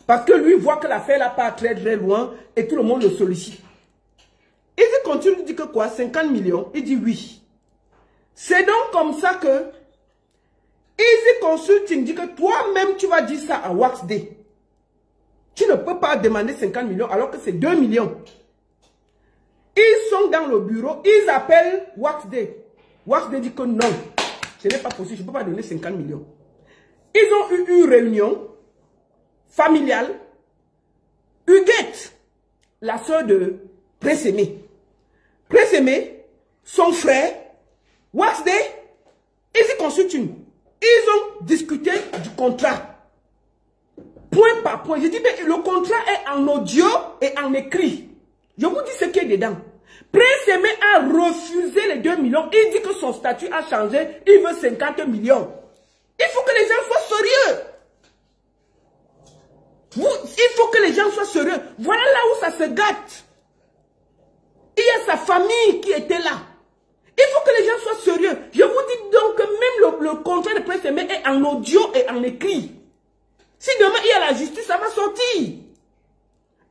A: Parce que lui voit que l'affaire n'a pas très très loin et tout le monde le sollicite. Il continue de dire que quoi? 50 millions? Il dit oui. C'est donc comme ça que Easy Consulting dit que toi-même tu vas dire ça à Wax Day. Tu ne peux pas demander 50 millions alors que c'est 2 millions. Ils sont dans le bureau, ils appellent Wax Day. Wax Day dit que non, ce n'est pas possible, je ne peux pas donner 50 millions. Ils ont eu une réunion familiale. Huguette, la soeur de Prince Aimé. Prince Aimé, son frère, Wax Day, Easy Consulting. Ils ont discuté du contrat. Point par point. Je dis, mais le contrat est en audio et en écrit. Je vous dis ce qui est dedans. Prince Aimé a refusé les 2 millions. Il dit que son statut a changé. Il veut 50 millions. Il faut que les gens soient sérieux. Il faut que les gens soient sérieux. Voilà là où ça se gâte. Il y a sa famille qui était là. Il faut que les gens soient sérieux. Je vous dis donc que même le contrat de Prince Aimé est en audio et en écrit. Si demain il y a la justice, ça va sortir.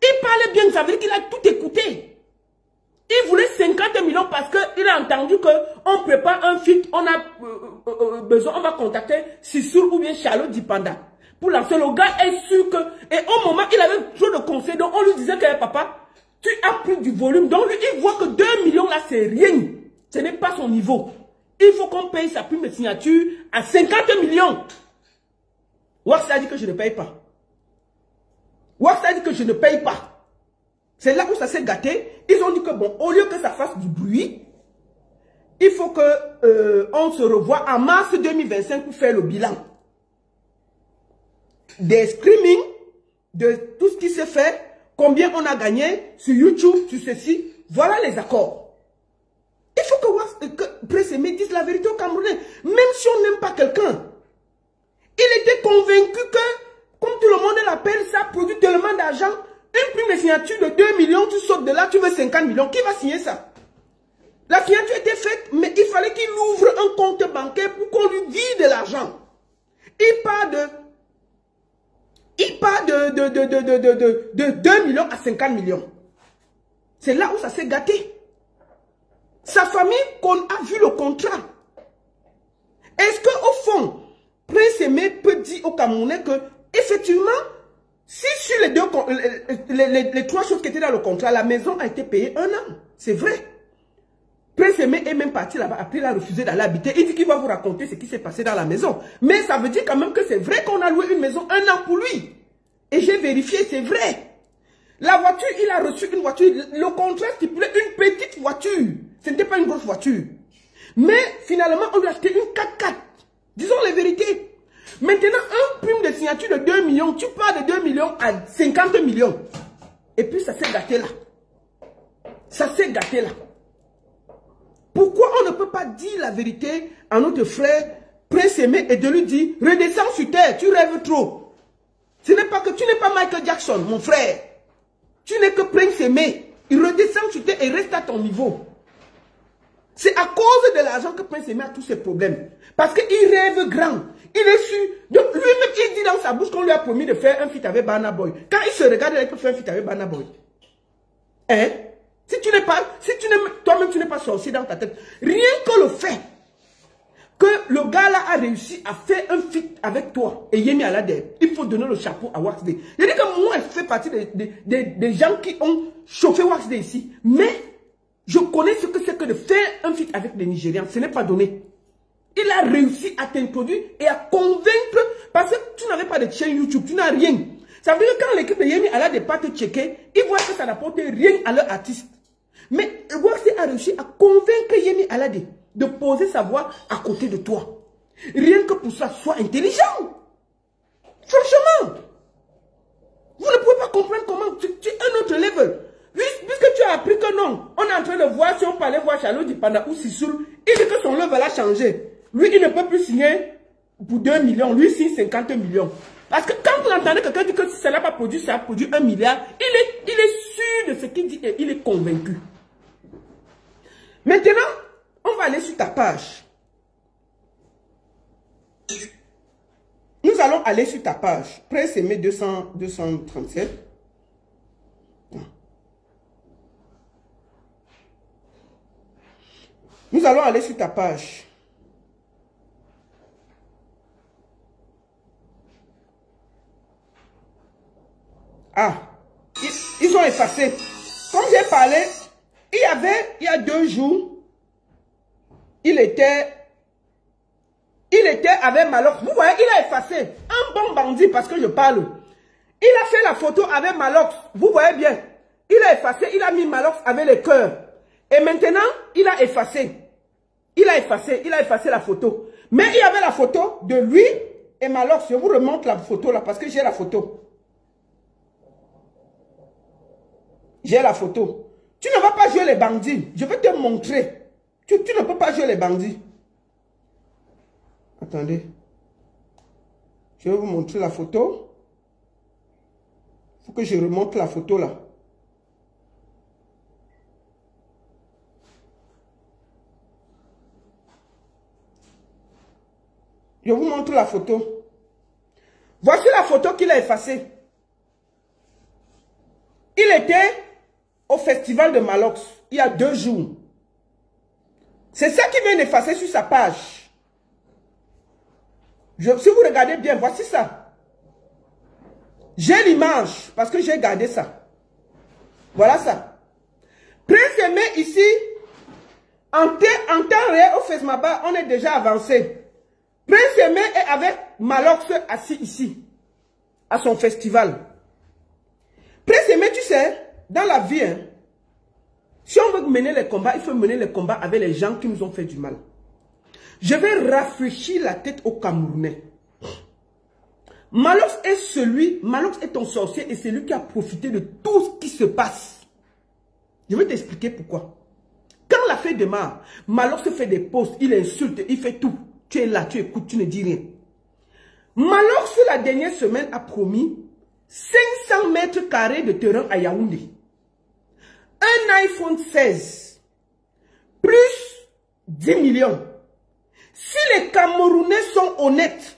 A: Il parlait bien, ça veut dire qu'il a tout écouté. Il voulait 50 millions parce qu'il a entendu qu'on prépare un feat, on a besoin, on va contacter Sissoul ou bien Charlotte Dipanda. Pour lancer, le gars est sûr que... Et au moment, il avait trop de conseils, donc on lui disait que papa, tu as pris du volume. Donc lui, il voit que 2 millions là, c'est rien. Ce n'est pas son niveau. Il faut qu'on paye sa prime de signature à 50 millions. Wax a dit que je ne paye pas. Wax a dit que je ne paye pas. C'est là où ça s'est gâté. Ils ont dit que bon, au lieu que ça fasse du bruit, il faut que on se revoie en mars 2025 pour faire le bilan. Des screaming, de tout ce qui s'est fait, combien on a gagné sur YouTube, sur ceci. Voilà les accords. Il faut que Prince Aimé dise la vérité aux Camerounais. Même si on n'aime pas quelqu'un. Il était convaincu que, comme tout le monde l'appelle, ça produit tellement d'argent. Une prime de signature de 2 millions, tu sautes de là, tu veux 50 millions. Qui va signer ça? La signature était faite, mais il fallait qu'il ouvre un compte bancaire pour qu'on lui vide de l'argent. Il part de 2 millions à 50 millions. C'est là où ça s'est gâté. Sa famille a vu le contrat. Est-ce qu'au fond, Prince Aimé peut dire aux Camerounais que, effectivement, si sur les 3 choses qui étaient dans le contrat, la maison a été payée 1 an. C'est vrai. Prince Aimé est même parti là-bas. Après, il a refusé d'aller habiter. Il dit qu'il va vous raconter ce qui s'est passé dans la maison. Mais ça veut dire quand même que c'est vrai qu'on a loué une maison 1 an pour lui. Et j'ai vérifié, c'est vrai. La voiture, il a reçu une voiture. Le contrat stipulait une petite voiture. Ce n'était pas une grosse voiture. Mais finalement, on lui a acheté une 4x4. Disons les vérités. Maintenant, un prime de signature de 2 millions, tu pars de 2 millions à 50 millions. Et puis ça s'est gâté là. Ça s'est gâté là. Pourquoi on ne peut pas dire la vérité à notre frère Prince Aimé et de lui dire, redescends sur terre, tu rêves trop. Ce n'est pas que tu n'es pas Michael Jackson, mon frère. Tu n'es que Prince Aimé. Il redescend sur terre et reste à ton niveau. C'est à cause de l'argent que Prince Aimé a tous ses problèmes. Parce qu'il rêve grand. Il est sûr. Donc lui-même, il dit dans sa bouche qu'on lui a promis de faire un feat avec Burna Boy. Quand il se regarde, il peut faire un feat avec Burna Boy. Hein? Si tu n'es pas, toi-même tu n'es pas sorcier dans ta tête. Rien que le fait que le gars là a réussi à faire un feat avec toi et Yemi Alade, il faut donner le chapeau à Wax Day. Je dis que moi, je fais partie des gens qui ont chauffé Wax Day ici. Mais je connais ce que c'est que de faire un feat avec les Nigérians. Ce n'est pas donné. Il a réussi à t'introduire et à convaincre parce que tu n'avais pas de chaîne YouTube, tu n'as rien. Ça veut dire que quand l'équipe de Yemi Alade n'est pas te checker, ils voient que ça n'apporte rien à leur artiste. Mais Wax Day a réussi à convaincre Yemi Alade de poser sa voix à côté de toi. Rien que pour ça, sois intelligent. Franchement. Vous ne pouvez pas comprendre comment tu es un autre level. Puisque tu as appris que non, on est en train de voir si on parlait voir Charlotte Dipanda ou Sissoul, il dit que son level a changé. Lui, il ne peut plus signer pour 2 millions. Lui, signe 50 millions. Parce que quand vous entendez quelqu'un dire que si ça n'a pas produit, ça a produit 1 milliard, il est sûr de ce qu'il dit et il est convaincu. Maintenant, on va aller sur ta page. Nous allons aller sur ta page. Prince Aimé 237. Nous allons aller sur ta page. Ah, ils ont effacé. Comme j'ai parlé, il y a 2 jours, il était avec Malox. Vous voyez, il a effacé. Un bon bandit, parce que je parle. Il a fait la photo avec Malox. Vous voyez bien. Il a effacé, il a mis Malox avec les cœurs. Et maintenant, il a effacé. Il a effacé la photo. Mais il y avait la photo de lui et Malox. Je vous remonte la photo là, parce que j'ai la photo. J'ai la photo. Tu ne vas pas jouer les bandits. Je vais te montrer. Tu ne peux pas jouer les bandits. Attendez. Je vais vous montrer la photo. Il faut que je remonte la photo là. Je vous montre la photo. Voici la photo qu'il a effacée. Il était au festival de Malox il y a 2 jours. C'est ça qu'il vient d'effacer sur sa page. Si vous regardez bien, voici ça. J'ai l'image parce que j'ai gardé ça. Voilà ça. Prince Aimé ici, en temps réel au Fesmaba, on est déjà avancé. Prince Aimé est avec Malox assis ici, à son festival. Prince Aimé, tu sais, dans la vie, hein, si on veut mener les combats, il faut mener les combats avec les gens qui nous ont fait du mal. Je vais rafraîchir la tête aux Camerounais. Malox est ton sorcier et c'est lui qui a profité de tout ce qui se passe. Je vais t'expliquer pourquoi. Quand la fête démarre, Malox fait des posts, il insulte, il fait tout. Tu es là, tu écoutes, tu ne dis rien. Malox, la dernière semaine, a promis 500 mètres carrés de terrain à Yaoundé. Un iPhone 16, plus 10 millions. Si les Camerounais sont honnêtes,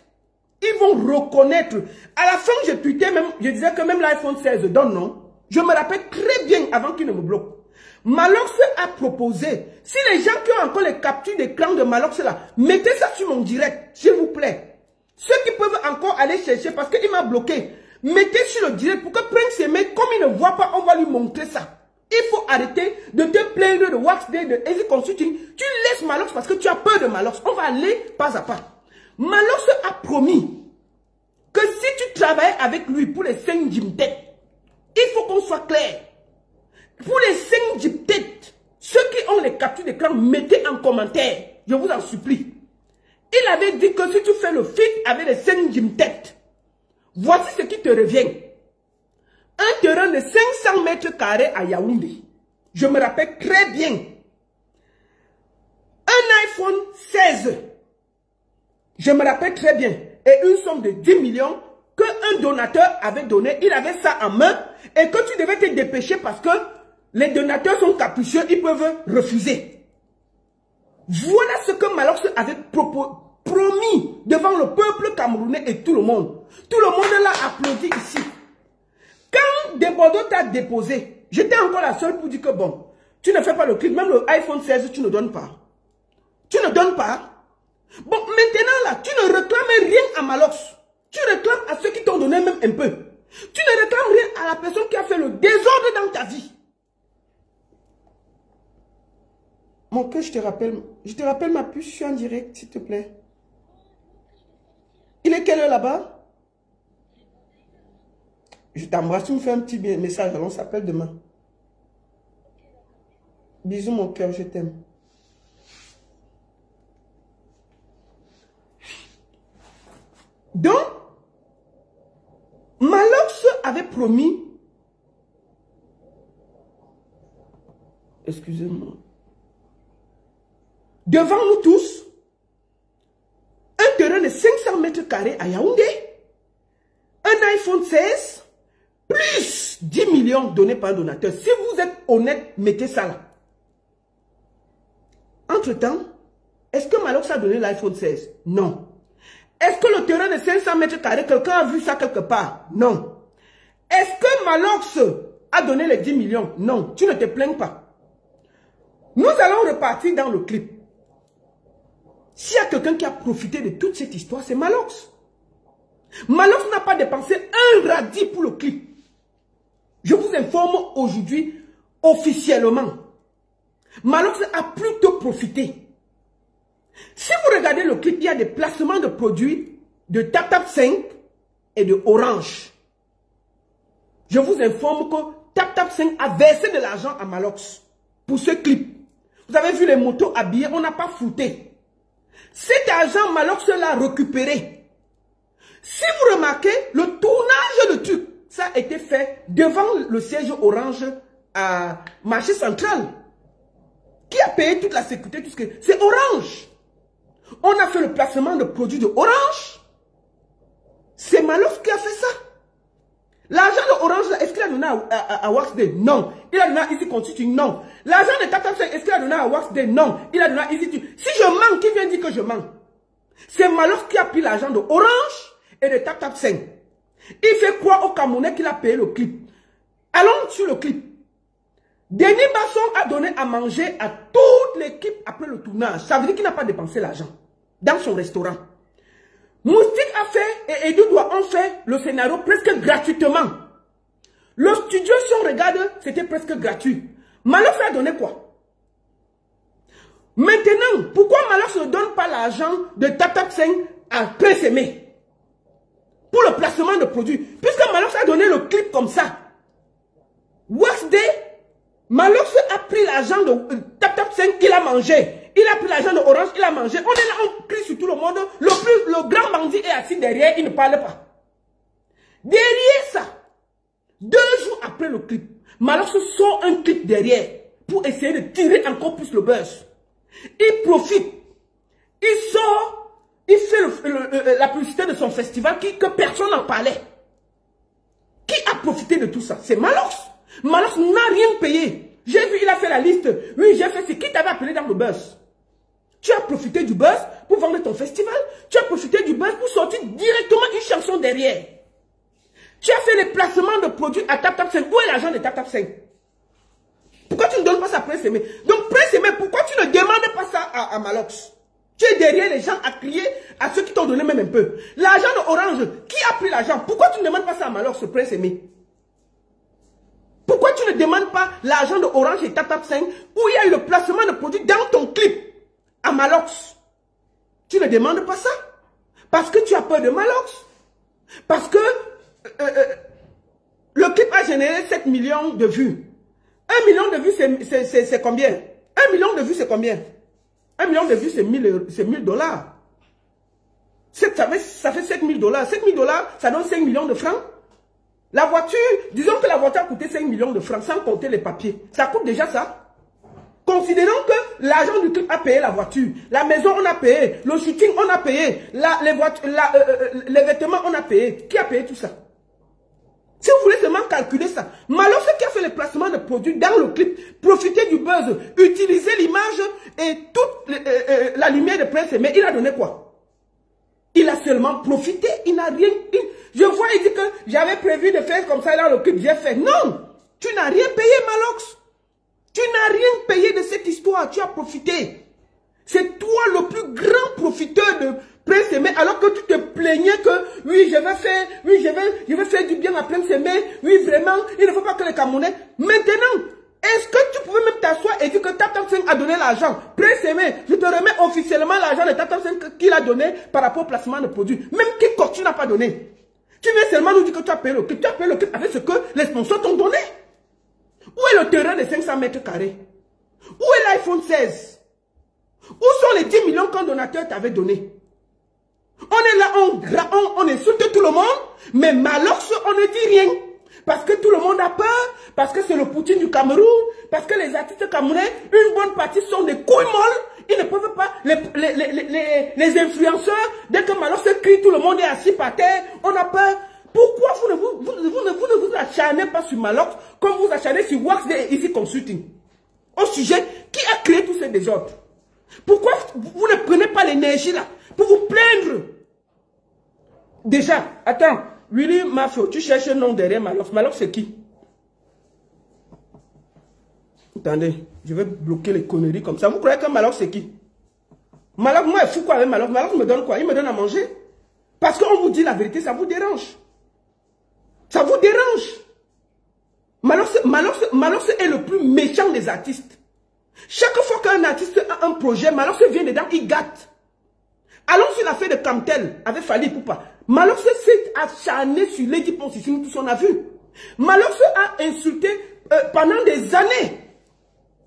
A: ils vont reconnaître. À la fin, je tweetais même, je disais que même l'iPhone 16 donne, non? Je me rappelle très bien avant qu'il ne me bloque. Malox a proposé, si les gens qui ont encore les captures d'écran de Malox là, mettez ça sur mon direct, s'il vous plaît. Ceux qui peuvent encore aller chercher, parce qu'il m'a bloqué, mettez sur le direct pour que Prince Aimé, comme il ne voit pas, on va lui montrer ça. Il faut arrêter de te plaindre de Wax Day, de Easy Consulting. Tu laisses Malox parce que tu as peur de Malox. On va aller pas à pas. Malox a promis que si tu travailles avec lui pour les 5 Jimtet, il faut qu'on soit clair. Pour les 5 Jimtet, ceux qui ont les captures d'écran, mettez en commentaire. Je vous en supplie. Il avait dit que si tu fais le feat avec les 5 Jimtet, voici ce qui te revient. Un terrain de 500 mètres carrés à Yaoundé. Je me rappelle très bien. Un iPhone 16. Je me rappelle très bien. Et une somme de 10 millions qu'un donateur avait donné. Il avait ça en main. Et que tu devais te dépêcher parce que les donateurs sont capricieux. Ils peuvent refuser. Voilà ce que Malox avait promis devant le peuple camerounais et tout le monde. Tout le monde l'a applaudi ici. Quand Desbordeaux t'a déposé, j'étais encore la seule pour dire que bon, tu ne fais pas le clic, même le iPhone 16, tu ne donnes pas. Tu ne donnes pas. Bon, maintenant là, tu ne réclames rien à Malox. Tu réclames à ceux qui t'ont donné même un peu. Tu ne réclames rien à la personne qui a fait le désordre dans ta vie. Mon cœur, je te rappelle ma puce, je suis en direct, s'il te plaît. Il est quelle heure là-bas? Je t'embrasse, tu me fais un petit message, alors on s'appelle demain. Bisous mon cœur, je t'aime. Donc, Malox avait promis, excusez-moi, devant nous tous, un terrain de 500 mètres carrés à Yaoundé, un iPhone 16, plus 10 millions donnés par un donateur. Si vous êtes honnête, mettez ça là. notre temps, est-ce que Malox a donné l'iPhone 16? Non. Est-ce que le terrain de 500 mètres carrés, quelqu'un a vu ça quelque part? Non. Est-ce que Malox a donné les 10 millions? Non. Tu ne te plains pas. Nous allons repartir dans le clip. S'il y a quelqu'un qui a profité de toute cette histoire, c'est Malox. Malox n'a pas dépensé un radis pour le clip. Je vous informe aujourd'hui, officiellement. Malox a plutôt profité. Si vous regardez le clip, il y a des placements de produits de TapTap 5 et de Orange. Je vous informe que TapTap 5 a versé de l'argent à Malox pour ce clip. Vous avez vu les motos habillées, on n'a pas fouté. Cet argent, Malox l'a récupéré. Si vous remarquez, le tournage de truc, ça a été fait devant le siège Orange à Marché Central. Qui a payé toute la sécurité, tout ce que... C'est Orange. On a fait le placement de produits de Orange. C'est Malox qui a fait ça. L'argent de Orange, est-ce qu'il a donné à Waxday? Non. Il a donné à Easy Consulting? Non. L'argent de TapTap 5, est-ce qu'il a donné à Waxday? Non. Il a donné à Easy Consulting. Si je mens, qui vient dire que je mens? C'est Malox qui a pris l'argent de Orange et de TapTap 5. Il fait croire au Camerounais qu'il a payé le clip. Allons sur le clip. Denis Basson a donné à manger à toute l'équipe après le tournage. Ça veut dire qu'il n'a pas dépensé l'argent dans son restaurant. Moustique a fait et Edouard ont fait le scénario presque gratuitement. Le studio, si on regarde, c'était presque gratuit. Malox a donné quoi? Maintenant, pourquoi Malox ne donne pas l'argent de TapTap 5 à Prince Aimé pour le placement de produits? Puisque Malox a donné le clip comme ça. Waxday, Malox a pris l'argent de TapTap 5, il a mangé. Il a pris l'argent de Orange, il a mangé. On est là, on crie sur tout le monde. Le grand bandit est assis derrière, il ne parle pas. Derrière ça, 2 jours après le clip, Malox sort un clip derrière pour essayer de tirer encore plus le buzz. Il profite. Il sort, il fait la publicité de son festival que personne n'en parlait. Qui a profité de tout ça? C'est Malox. Malox n'a rien payé. J'ai vu, il a fait la liste. Oui, j'ai fait, c'est qui t'avait appelé dans le buzz? Tu as profité du buzz pour vendre ton festival. Tu as profité du buzz pour sortir directement une chanson derrière. Tu as fait les placements de produits à TapTap 5. Où est l'argent de TapTap 5? Pourquoi tu ne donnes pas ça à Prince Aimé? Donc Prince Aimé, pourquoi tu ne demandes pas ça à Malox? Tu es derrière les gens à crier à ceux qui t'ont donné même un peu. L'argent de Orange, qui a pris l'argent? Pourquoi tu ne demandes pas ça à Malox, Prince Aimé? Pourquoi tu ne demandes pas l'argent de Orange et TapTap 5 où il y a eu le placement de produits dans ton clip à Malox? Tu ne demandes pas ça? Parce que tu as peur de Malox. Parce que le clip a généré 7 millions de vues. 1 million de vues, c'est combien? 1 million de vues, c'est combien? 1 million de vues, c'est 1000 dollars. Ça fait 7 000 dollars. 7 000 dollars, ça donne 5 millions de francs. La voiture, disons que la voiture a coûté 5 millions de francs sans compter les papiers. Ça coûte déjà ça. Considérons que l'argent du clip a payé la voiture. La maison, on a payé. Le shooting, on a payé. Les vêtements, on a payé. Qui a payé tout ça? Si vous voulez seulement calculer ça. Malox qui a fait les placements de produits dans le clip, profiter du buzz, utiliser l'image et toute la lumière de Prince Aimé, il a donné quoi? Il a seulement profité, il n'a rien... Je vois, il dit que j'avais prévu de faire comme ça dans le clip, j'ai fait. Non! Tu n'as rien payé, Malox. Tu n'as rien payé de cette histoire, tu as profité. C'est toi le plus grand profiteur de Prince Aimé, alors que tu te plaignais que, oui, je vais faire du bien à Prince Aimé, oui, vraiment, il ne faut pas que les Camerounais... Maintenant, est-ce que tu pouvais même t'asseoir et dire que TapTap 5 a donné l'argent? Prince Aimé, je te remets officiellement l'argent de TapTap 5 qu'il a donné par rapport au placement de produits. Même Kikok, tu n'as pas donné. Tu viens seulement nous dire que tu as payé le clip. Tu as payé le clip avec ce que les sponsors t'ont donné. Où est le terrain de 500 mètres carrés? Où est l'iPhone 16? Où sont les 10 millions qu'un donateur t'avait donné? On est là, on insulte tout le monde, mais Malox, on ne dit rien. Parce que tout le monde a peur, parce que c'est le Poutine du Cameroun, parce que les artistes camerounais, une bonne partie sont des couilles molles, ils ne peuvent pas, les influenceurs, dès que Malox crie, tout le monde est assis par terre, on a peur. Pourquoi vous ne vous acharnez pas sur Malox comme vous acharnez sur Waxday et Easy Consulting? Au sujet, qui a créé tous ces désordres? Pourquoi vous ne prenez pas l'énergie là pour vous plaindre? Déjà, attends, Willy Mafio, tu cherches un nom derrière Malox. Malox c'est qui? Attendez, je vais bloquer les conneries comme ça. Vous croyez que Malox c'est qui? Malox, moi, il faut quoi avec Malox? Malox me donne quoi? Il me donne à manger. Parce qu'on vous dit la vérité, ça vous dérange. Ça vous dérange. Malox est le plus méchant des artistes. Chaque fois qu'un artiste a un projet, Malox vient dedans, il gâte. Allons sur l'affaire de Camtel avec Fally Ipupa. Malox s'est acharné sur Lady Ponce, tout son a vu. Malox a insulté pendant des années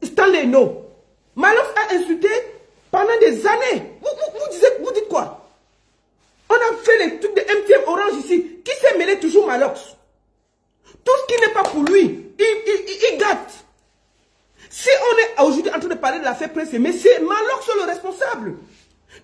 A: Stanley No. Malox a insulté pendant des années. Vous dites quoi? On a fait les trucs de MTM Orange ici. Qui s'est mêlé toujours Malox? Tout ce qui n'est pas pour lui, il gâte. Si on est aujourd'hui en train de parler de l'affaire Prince Aimé, c'est Malox le responsable.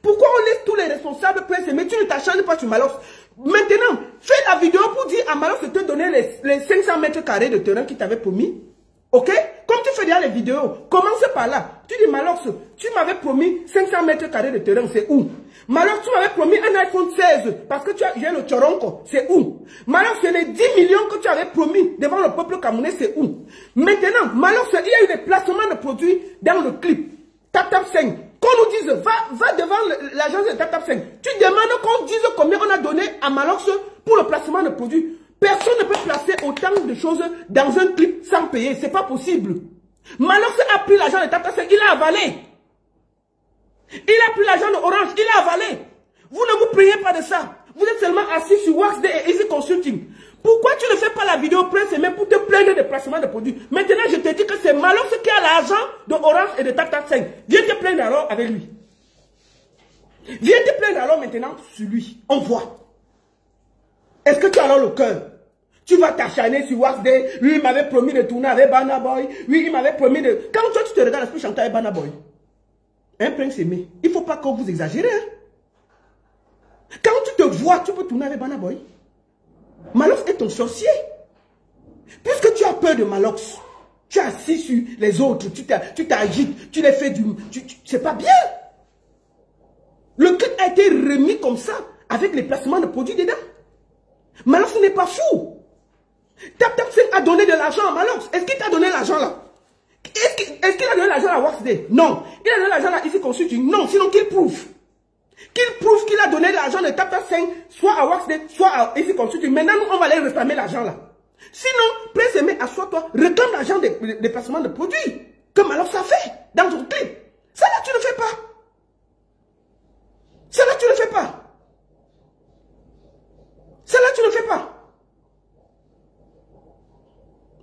A: Pourquoi on laisse tous les responsables Prince Aimé? Tu ne t'acharnes pas sur Malox. Maintenant, fais la vidéo pour dire à Malox de te donner les 500 mètres carrés de terrain qu'il t'avait promis. Ok? Comme tu fais déjà les vidéos, commence par là. Tu dis Malox, tu m'avais promis 500 mètres carrés de terrain, c'est où? Malox, tu m'avais promis un iPhone 16 parce que tu as le Choronko, c'est où? Malox, c'est les 10 millions que tu avais promis devant le peuple camerounais, c'est où? Maintenant, Malox, il y a eu des placements de produits dans le clip. Tap 5. Qu'on nous dise, va devant l'agence de Tap 5. Tu demandes qu'on dise combien on a donné à Malox pour le placement de produits. Personne ne peut placer autant de choses dans un clip sans payer. C'est pas possible. Malox a pris l'argent de Tap 5, il a avalé. Il a pris l'argent de Orange, il a avalé. Vous ne vous priez pas de ça. Vous êtes seulement assis sur Waxday et Easy Consulting. Pourquoi tu ne fais pas la vidéo Prince Aimé pour te plaindre des placements de produits? Maintenant, je te dis que c'est Malox qui a l'argent de Orange et de Tap 5. Viens te plaindre alors avec lui. Viens te plaindre alors maintenant sur lui. On voit. Est-ce que tu as alors le cœur? Tu vas t'acharner sur Waxday. Lui, il m'avait promis de tourner avec Burna Boy. Lui, il m'avait promis de... Quand toi, tu te regardes, est-ce que chanter avec Burna Boy? Hein, Prince Aimé? Il ne faut pas que vous exagérez. Hein? Quand tu te vois, tu peux tourner avec Burna Boy. Malox est ton sorcier. Puisque tu as peur de Malox, tu es assis sur les autres, tu t'agites, tu les fais du... C'est pas bien. Le clip a été remis comme ça, avec les placements de produits dedans. Malox n'est pas fou. Tap 5 a donné de l'argent à Malox. Est-ce qu'il t'a donné l'argent là? Est-ce qu'il a donné l'argent à Waxday? Non. Il a donné l'argent à Easy Consulting? Non, sinon qu'il prouve. Qu'il prouve qu'il a donné l'argent de Tap 5, soit à Waxday, soit à Easy Consulting. Maintenant, nous, on va aller réclamer l'argent là. Sinon, Prince Aimé, assois-toi, réclame l'argent des placements de produits que Malox a fait dans ton clip. Ça là, tu ne fais pas. Ça là, tu ne fais pas. Ça là, tu ne fais pas.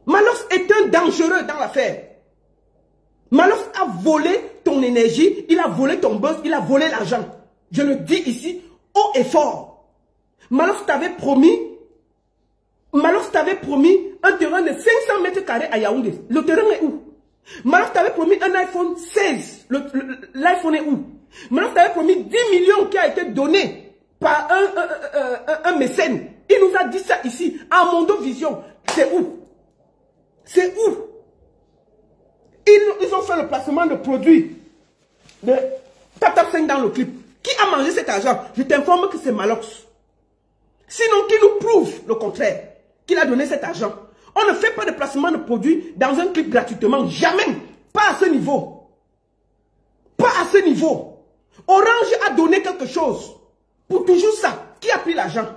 A: Malox est un dangereux dans l'affaire. Malox a volé ton énergie, il a volé ton buzz, il a volé l'argent. Je le dis ici, haut et fort. Malox t'avait promis un terrain de 500 mètres carrés à Yaoundé. Le terrain est où? Malox t'avait promis un iPhone 16. L'iPhone est où? Malox t'avait promis 10 millions qui a été donné par un mécène. Il nous a dit ça ici, à Mondo Vision. C'est où? C'est où? Ils ont fait le placement de produits de Tap 5 dans le clip. Qui a mangé cet argent? Je t'informe que c'est Malox. Sinon, qui nous prouve le contraire, qu'il a donné cet argent. On ne fait pas de placement de produits dans un clip gratuitement. Jamais. Pas à ce niveau. Pas à ce niveau. Orange a donné quelque chose. Pour toujours ça. Qui a pris l'argent?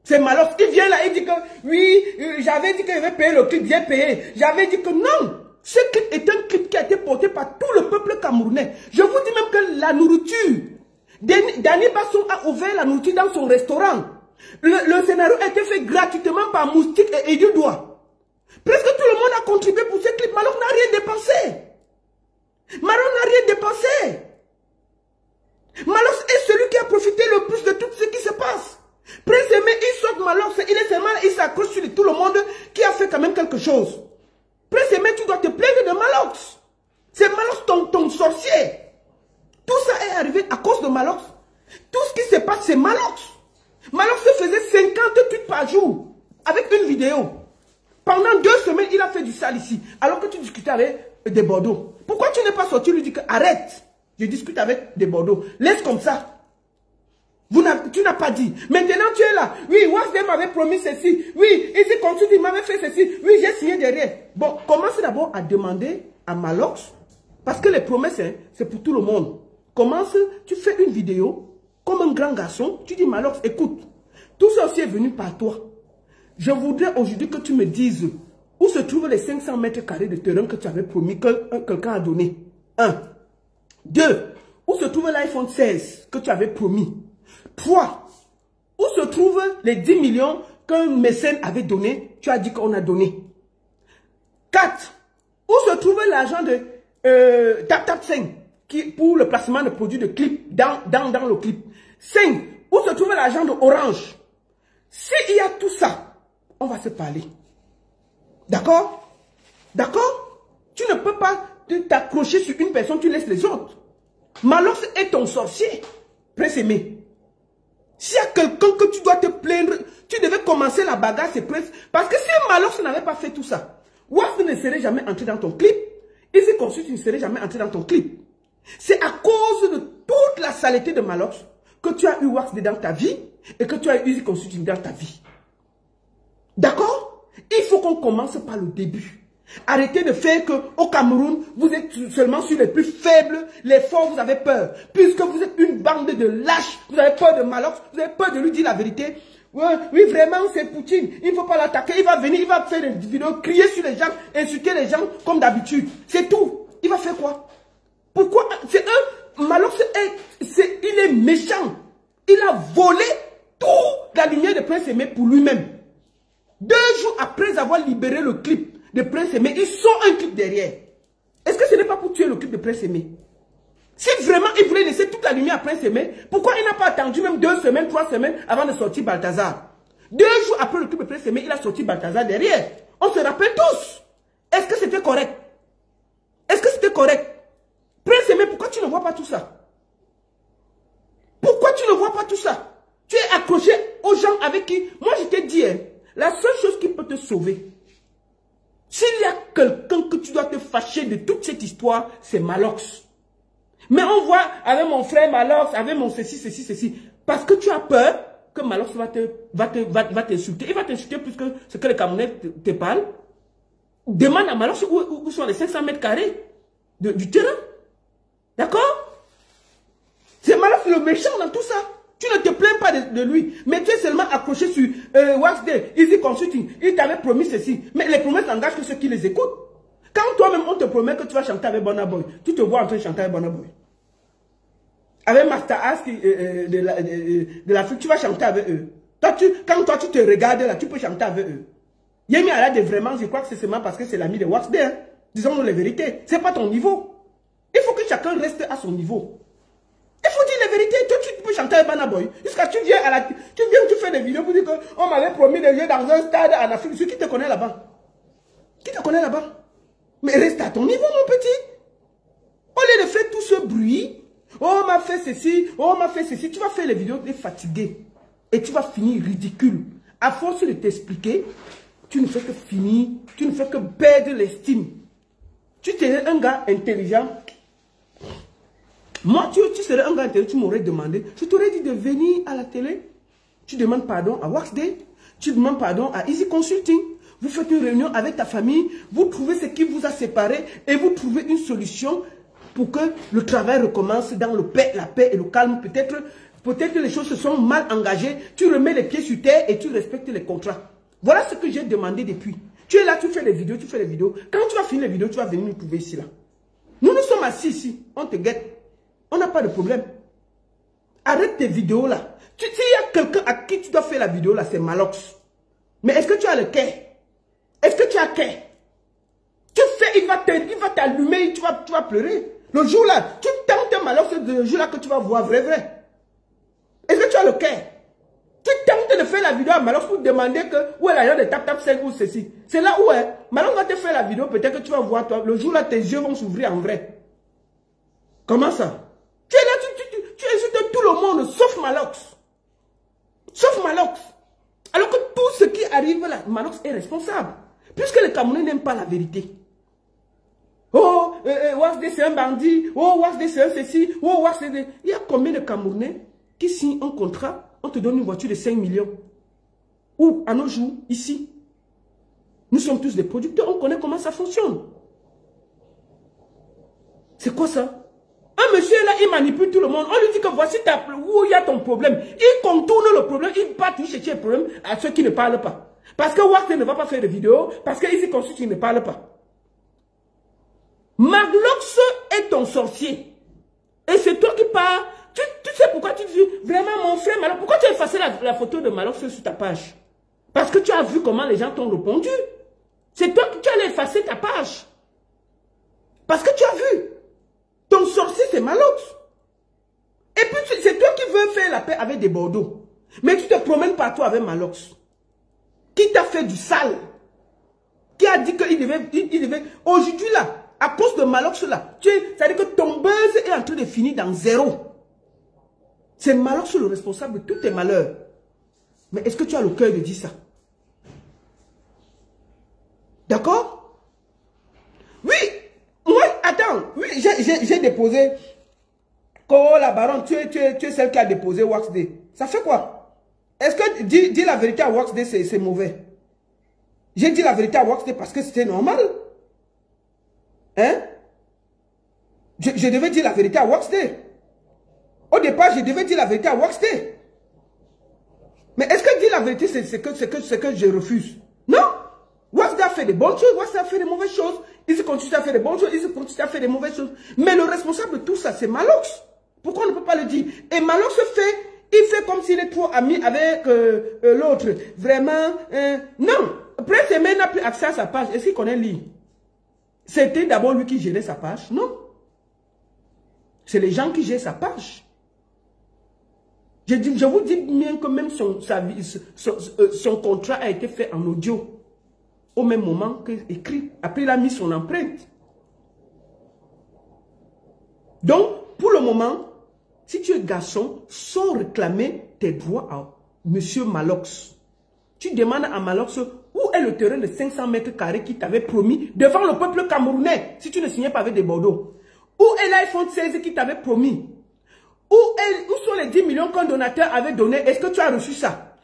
A: C'est Malox. Il vient là et dit que oui, j'avais dit qu'il avait payé le clip, bien payé. J'avais dit que non. Ce clip est un clip qui a été porté par tout le peuple camerounais. Je vous dis même que la nourriture, Danny Basson a ouvert la nourriture dans son restaurant. Le scénario a été fait gratuitement par Moustique et Eddie Doua. Presque tout le monde a contribué pour ce clip. Malox n'a rien dépensé. Malox n'a rien dépensé. Malox est celui qui a profité le plus de tout ce qui se passe. Prince Aimé, il sort Malox, il est seulement, il s'accroche sur tout le monde qui a fait quand même quelque chose. Prince Aimé, tu dois te plaindre de Malox. C'est Malox ton sorcier. Tout ça est arrivé à cause de Malox. Tout ce qui se passe, c'est Malox. Malox se faisait 50 tweets par jour avec une vidéo. Pendant 2 semaines, il a fait du sale ici. Alors que tu discutais avec des Bordeaux. Pourquoi tu n'es pas sorti lui dire que arrête? Je discute avec des Bordeaux. Laisse comme ça. Tu n'as pas dit. Maintenant, tu es là. Oui, Wasdem m'avait promis ceci. Oui, Easy Consulting m'avait fait ceci. Oui, j'ai signé derrière. Bon, commence d'abord à demander à Malox. Parce que les promesses, hein, c'est pour tout le monde. Commence, tu fais une vidéo. Comme un grand garçon, tu dis Malox, écoute. Tout ça aussi est venu par toi. Je voudrais aujourd'hui que tu me dises où se trouvent les 500 mètres carrés de terrain que tu avais promis que quelqu'un a donné. 1. 2. Où se trouve l'iPhone 16 que tu avais promis. 3. Où se trouvent les 10 millions qu'un mécène avait donné, tu as dit qu'on a donné. 4. Où se trouve l'argent de TapTap5 pour le placement de produits de clip dans le clip. 5. Où se trouve l'argent de Orange. S'il y a tout ça, on va se parler. D'accord? D'accord? Tu ne peux pas t'accrocher sur une personne, tu laisses les autres. Malox est ton sorcier. Prince Aimé. S'il y a quelqu'un que tu dois te plaindre, tu devais commencer la bagarre, c'est Prince. Parce que si Malox n'avait pas fait tout ça, Wasp ne serait jamais entré dans ton clip. Easy Consulting ne serait jamais entré dans ton clip. C'est à cause de toute la saleté de Malox que tu as eu Wax dans ta vie et que tu as eu Easy Consulting dans ta vie. D'accord? Il faut qu'on commence par le début. Arrêtez de faire qu'au Cameroun, vous êtes seulement sur les plus faibles, les forts, vous avez peur. Puisque vous êtes une bande de lâches, vous avez peur de Malox, vous avez peur de lui dire la vérité. Oui, vraiment, c'est Poutine. Il ne faut pas l'attaquer. Il va venir, il va faire des vidéos, crier sur les gens, insulter les gens comme d'habitude. C'est tout. Il va faire quoi? Pourquoi? C'est Malox, il est méchant. Il a volé toute la lignée de Prince Aimé pour lui-même. 2 jours après avoir libéré le clip de Prince Aimé, il sort un clip derrière. Est-ce que ce n'est pas pour tuer le clip de Prince Aimé? Si vraiment il voulait laisser toute la lumière à Prince Aimé, pourquoi il n'a pas attendu même 2 semaines, 3 semaines avant de sortir Balthazar? 2 jours après le clip de Prince Aimé, il a sorti Balthazar derrière. On se rappelle tous. Est-ce que c'était correct? Est-ce que c'était correct? Prince Aimé, pourquoi tu ne vois pas tout ça? Pourquoi tu ne vois pas tout ça? Tu es accroché aux gens avec qui... Moi, je t'ai dit, hein, la seule chose qui peut te sauver, s'il y a quelqu'un que tu dois te fâcher de toute cette histoire, c'est Malox. Mais on voit avec mon frère Malox, avec mon ceci. Parce que tu as peur que Malox va t'insulter. Il va t'insulter plus que ce que les Camerounais te parlent. Demande à Malox où sont les 500 mètres carrés du terrain. D'accord? C'est Malox le méchant dans tout ça. Tu ne te plains pas de lui, mais tu es seulement accroché sur Wasday, Easy Consulting. Il t'avait promis ceci. Mais les promesses n'engagent que ceux qui les écoutent. Quand toi-même on te promet que tu vas chanter avec Burna Boy, tu te vois en train de chanter avec Burna Boy. Avec Master Ask de l'Afrique, tu vas chanter avec eux. Quand toi tu te regardes là, tu peux chanter avec eux. Yemi Alade, vraiment, je crois que c'est seulement parce que c'est l'ami de Wasday. Hein. Disons-nous les vérités. C'est pas ton niveau. Il faut que chacun reste à son niveau. Il faut dire les vérités. Toi, tu peux chanter avec Burna Boy. Jusqu'à tu viens, tu fais des vidéos pour dire qu'on m'avait promis de jouer dans un stade en Afrique. Qui te connaît là-bas? Qui te connaît là-bas? Mais reste à ton niveau, mon petit. Au lieu de faire tout ce bruit, oh, on m'a fait ceci, oh, on m'a fait ceci, tu vas faire les vidéos, tu es fatigué. Et tu vas finir ridicule. À force de t'expliquer, tu ne fais que finir, tu ne fais que perdre l'estime. Tu serais un gars intelligent. Moi, tu serais un gars intelligent, tu m'aurais demandé, je t'aurais dit de venir à la télé. Tu demandes pardon à Waxday, tu demandes pardon à Easy Consulting. Vous faites une réunion avec ta famille, vous trouvez ce qui vous a séparé et vous trouvez une solution pour que le travail recommence dans la paix et le calme. Peut-être que les choses se sont mal engagées, tu remets les pieds sur terre et tu respectes les contrats. Voilà ce que j'ai demandé depuis. Tu es là, tu fais les vidéos, Quand tu vas finir les vidéos, tu vas venir nous trouver ici là. Nous sommes assis ici, on te guette. On n'a pas de problème. Arrête tes vidéos là. S'il y a quelqu'un à qui tu dois faire la vidéo là, c'est Malox. Mais est-ce que tu as le cœur? Est-ce que tu as cœur? Tu fais, il va t'allumer, tu vas pleurer. Le jour là, tu tentes Malox, c'est le jour là que tu vas voir vrai. Est-ce que tu as le cœur? Tu tentes de faire la vidéo à Malox pour demander où est l'argent de TapTap5 ou ceci. C'est là où est. Malox va te faire la vidéo, peut-être que tu vas voir toi. Le jour là, tes yeux vont s'ouvrir en vrai. Comment ça? Tu es là, tu insultes tout le monde, sauf Malox. Sauf Malox. Alors que tout ce qui arrive là, Malox est responsable. Puisque les Camerounais n'aiment pas la vérité. Oh, Wasdé c'est un bandit, oh, Wasdé c'est un ceci, oh, Wasdé... Il y a combien de Camerounais qui signent un contrat, on te donne une voiture de 5 millions. Ou, à nos jours, ici, nous sommes tous des producteurs, on connaît comment ça fonctionne. C'est quoi ça? Un monsieur là, il manipule tout le monde. On lui dit que voici où il y a ton problème. Il contourne le problème, il part chercher le problème à ceux qui ne parlent pas. Parce que Wasdé ne va pas faire de vidéo, parce que Easy Construction ne parle pas. Maglox est ton sorcier. Et c'est toi qui parles. Tu sais pourquoi tu dis, vraiment mon frère Malox, pourquoi tu as effacé la photo de Malox sur ta page? Parce que tu as vu comment les gens t'ont répondu. C'est toi qui as effacé ta page. Parce que tu as vu. Ton sorcier, c'est Malox. Et puis, c'est toi qui veux faire la paix avec des Bordeaux. Mais tu te promènes partout avec Malox. Qui t'a fait du sale. Qui a dit qu'il devait... Aujourd'hui, là, à cause de Malox, là, c'est-à-dire que ton buzz est en train de finir dans zéro. C'est Malox le responsable de tous tes malheurs. Mais est-ce que tu as le cœur de dire ça? D'accord? Oui. Oui, attends. Oui, j'ai déposé. Oh, la baronne, tu es celle qui a déposé Wasdé. Ça fait quoi? Est-ce que dire la vérité à Wasdé, c'est mauvais? J'ai dit la vérité à Wasdé parce que c'était normal. Hein? Je devais dire la vérité à Wasdé. Au départ, je devais dire la vérité à Wasdé. Mais est-ce que dire la vérité, c'est que je refuse? Non! Wasdé a fait des bonnes choses, Wasdé a fait des mauvaises choses. Il se continue à faire des bonnes choses, il se continue à faire des mauvaises choses. Mais le responsable de tout ça, c'est Malox. Pourquoi on ne peut pas le dire? Et Malox il fait comme s'il est trop ami avec l'autre. Vraiment, non. Prince Aimé n'a plus accès à sa page. Est-ce qu'il connaît lui? C'était d'abord lui qui gérait sa page? Non. C'est les gens qui gèrent sa page. Je vous dis bien que même son contrat a été fait en audio. Au même moment qu'écrit. Après, il a mis son empreinte. Donc, pour le moment, si tu es garçon, sans réclamer tes droits à Monsieur Malox. Tu demandes à Malox où est le terrain de 500 mètres carrés qui t'avait promis devant le peuple camerounais si tu ne signais pas avec des Bordeaux. Où est l'iPhone 16 qui t'avait promis? Où sont les 10 millions qu'un donateur avait donné? Est-ce que tu as reçu ça?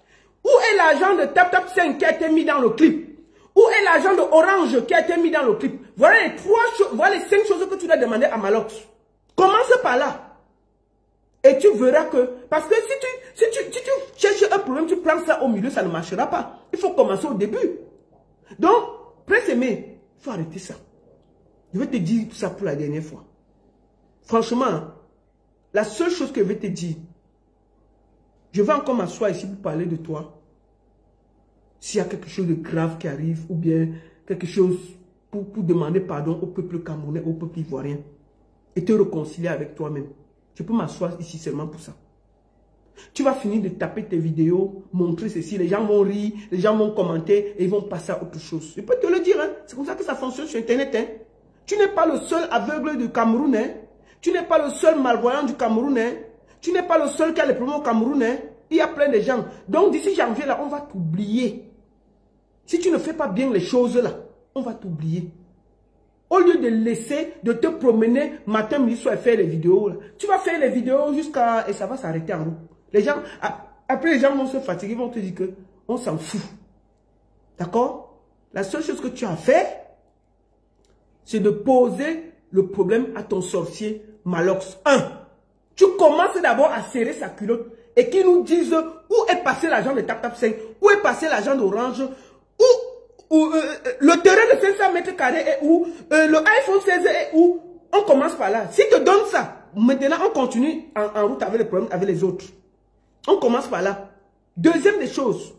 A: Où est l'argent de TapTap 5 qui a été mis dans le clip? Où est l'argent de Orange qui a été mis dans le clip? Voilà les 5 choses que tu dois demander à Malox. Commence par là. Et tu verras que... Parce que si tu cherches un problème, tu prends ça au milieu, ça ne marchera pas. Il faut commencer au début. Donc, Prince Aimé, il faut arrêter ça. Je vais te dire ça pour la dernière fois. Franchement, la seule chose que je vais te dire, je vais encore m'asseoir ici pour parler de toi. S'il y a quelque chose de grave qui arrive, ou bien quelque chose pour demander pardon au peuple camerounais, au peuple ivoirien, et te réconcilier avec toi-même. Je peux m'asseoir ici seulement pour ça. Tu vas finir de taper tes vidéos, montrer ceci, les gens vont rire, les gens vont commenter, et ils vont passer à autre chose. Je peux te le dire, hein? C'est comme ça que ça fonctionne sur Internet. Hein? Tu n'es pas le seul aveugle du Cameroun. Hein? Tu n'es pas le seul malvoyant du Cameroun. Hein? Tu n'es pas le seul qui a les problèmes au Cameroun. Hein? Il y a plein de gens. Donc d'ici janvier, là, on va t'oublier. Si tu ne fais pas bien les choses là, on va t'oublier. Au lieu de laisser, de te promener matin, midi, soir et faire les vidéos, là, tu vas faire les vidéos jusqu'à... Et ça va s'arrêter en route. Les gens, après les gens vont se fatiguer, vont te dire que on s'en fout. D'accord? La seule chose que tu as fait, c'est de poser le problème à ton sorcier Malox. 1. Tu commences d'abord à serrer sa culotte et qu'ils nous disent où est passé l'argent de TapTap 5, où est passé l'argent d'Orange, le terrain de 500 mètres carrés est où, le iPhone 16 est où. On commence par là. Si tu te donnes ça, maintenant on continue en route avec les problèmes avec les autres. On commence par là. Deuxième des choses,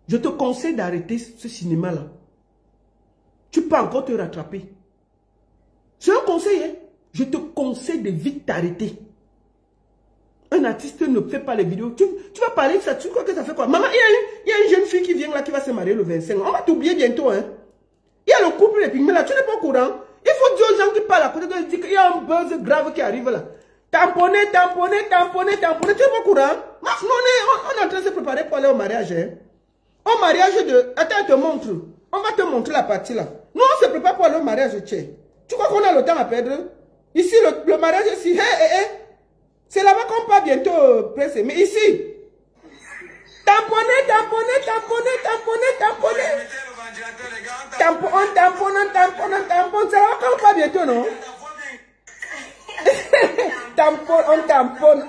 A: je te conseille d'arrêter ce cinéma-là. Tu peux encore te rattraper. C'est un conseil, hein? Je te conseille de vite t'arrêter. Un artiste ne fait pas les vidéos. Tu vas parler de ça, tu crois que ça fait quoi? Maman, il y a une jeune fille qui vient là, qui va se marier le 25. On va t'oublier bientôt, hein? Il y a le couple des pygmées là, tu n'es pas au courant. Il faut dire aux gens qui parlent à côté de dire qu'il y a un buzz grave qui arrive là. Tamponner, tu n'es pas au courant. On est en train de se préparer pour aller au mariage, hein? Au mariage de... Attends, je te montre. On va te montrer la partie là. Nous, on se prépare pour aller au mariage, tu Tu crois qu'on a le temps à perdre? Ici, le mariage, ici, c'est là-bas qu'on part bientôt, Prince Aimé. Ici. Tamponner. Tampon. C'est là-bas qu'on part bientôt, non? On tamponne.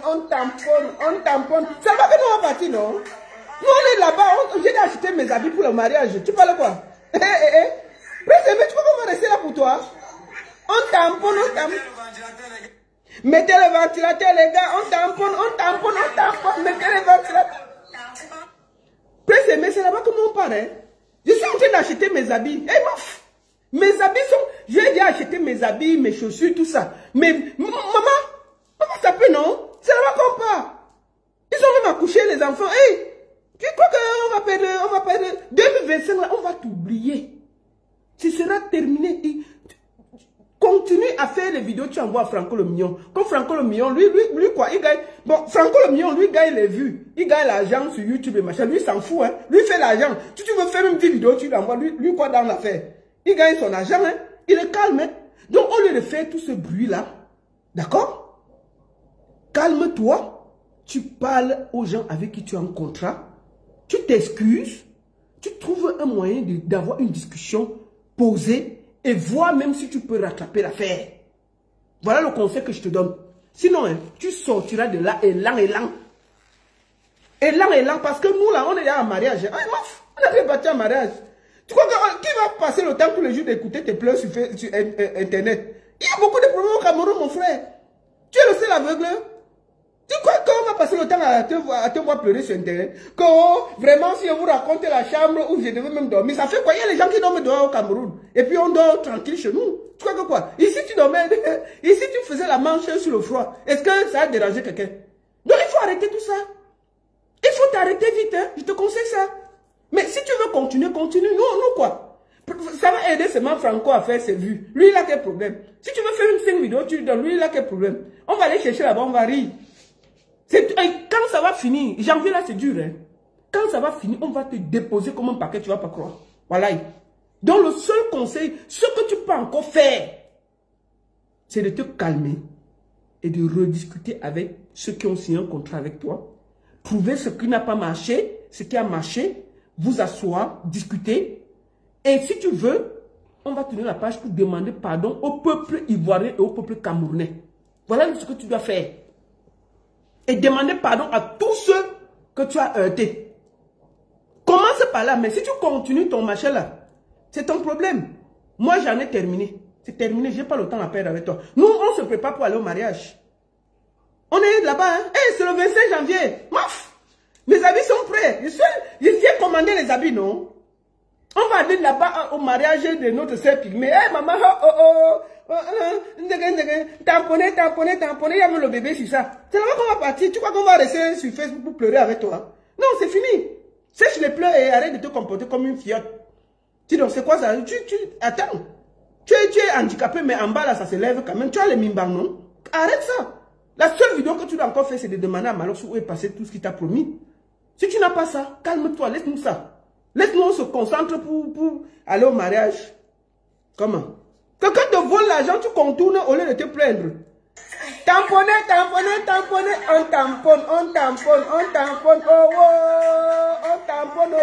A: C'est là-bas que nous on partir, non? Nous, on est là-bas. J'ai acheté mes habits pour le mariage. Tu parles quoi? Prince Aimé, tu crois qu'on va rester là pour toi? On tamponne. Mettez le ventilateur, les gars. On tamponne. Mettez le ventilateur. Prince Aimé, c'est là-bas que nous on part, hein? Je suis en train d'acheter mes habits. Mes habits sont... J'ai déjà acheté mes habits, mes chaussures, tout ça. Mais, maman, ça peut, non? C'est là-bas qu'on part. Ils ont même accouché, les enfants. Tu crois qu'on va perdre 2025, là, on va t'oublier. Ce sera terminé. Continue à faire les vidéos que tu envoies à Franco le Million. Comme Franco le Million, lui quoi, il gagne... Bon, Franco le Million, lui gagne les vues. Il gagne l'argent sur YouTube et machin. Lui s'en fout, hein. Lui fait l'argent. Si tu veux faire une petite vidéo, tu l'envoies. Lui quoi dans l'affaire? Il gagne son argent, hein. Il est calme, hein. Donc, au lieu de faire tout ce bruit-là, d'accord? Calme-toi. Tu parles aux gens avec qui tu as un contrat. Tu t'excuses. Tu trouves un moyen d'avoir une discussion posée et voir même si tu peux rattraper l'affaire. Voilà le conseil que je te donne. Sinon, hein, tu sortiras de là élan. Parce que nous, là, on est là en mariage. On a fait partir en mariage. Tu crois qui va passer le temps tous les jours d'écouter tes pleurs sur Internet? Il y a beaucoup de problèmes au Cameroun, mon frère. Tu es le seul aveugle. Tu crois qu'on va passer le temps à te voir pleurer sur Internet? Que vraiment, si on vous raconte la chambre où je devais même dormir, ça fait quoi? Il y a les gens qui dorment dehors au Cameroun. Et puis on dort tranquille chez nous. Tu crois que quoi? Ici, tu dormais, ici, tu faisais la manche sur le froid. Est-ce que ça a dérangé quelqu'un? Donc, il faut arrêter tout ça. Il faut t'arrêter vite, hein. Je te conseille ça. Mais si tu veux continuer, continue. Nous quoi? Ça va aider seulement Franco à faire ses vues. Lui, il a quel problème? Si tu veux faire une 5 vidéos, tu lui donnes. Lui, il a quel problème? On va aller chercher là-bas, on va rire. Quand ça va finir, janvier là, c'est dur, hein. Quand ça va finir, on va te déposer comme un paquet, tu vas pas croire. Voilà. Donc, le seul conseil, ce que tu peux encore faire, c'est de te calmer et de rediscuter avec ceux qui ont signé un contrat avec toi. Trouver ce qui n'a pas marché, ce qui a marché, vous asseoir, discuter. Et si tu veux, on va tenir la page pour demander pardon au peuple ivoirien et au peuple camerounais. Voilà ce que tu dois faire. Et demander pardon à tous ceux que tu as heurtés. Commence par là, mais si tu continues ton machin là, c'est ton problème. Moi, j'en ai terminé. C'est terminé, je n'ai pas le temps à perdre avec toi. Nous, on se prépare pour aller au mariage. On est là-bas, hein? C'est le 25 janvier. Maf! Mes habits sont prêts. J'ai commandé les habits, non? On va aller là-bas au mariage de notre sœur Pygmée. Maman, tamponner, il y a même le bébé sur ça. C'est là-bas qu'on va partir. Tu crois qu'on va rester sur Facebook pour pleurer avec toi? Non, c'est fini. Sèche les pleurs et arrête de te comporter comme une fillette. Tu dis, c'est quoi ça? Attends. Tu es handicapé, mais en bas là, ça se lève quand même. Tu as les mimbang, non? Arrête ça. La seule vidéo que tu dois encore faire, c'est de demander à Malox où est passé tout ce qu'il t'a promis. Si tu n'as pas ça, calme-toi, laisse-nous ça. Laisse-nous, on se concentre pour aller au mariage. Comment? Quelqu'un te vole l'argent, tu contournes au lieu de te plaindre. Tamponner, on tamponne, on tamponne, oh, on tamponne, oh, on tapote.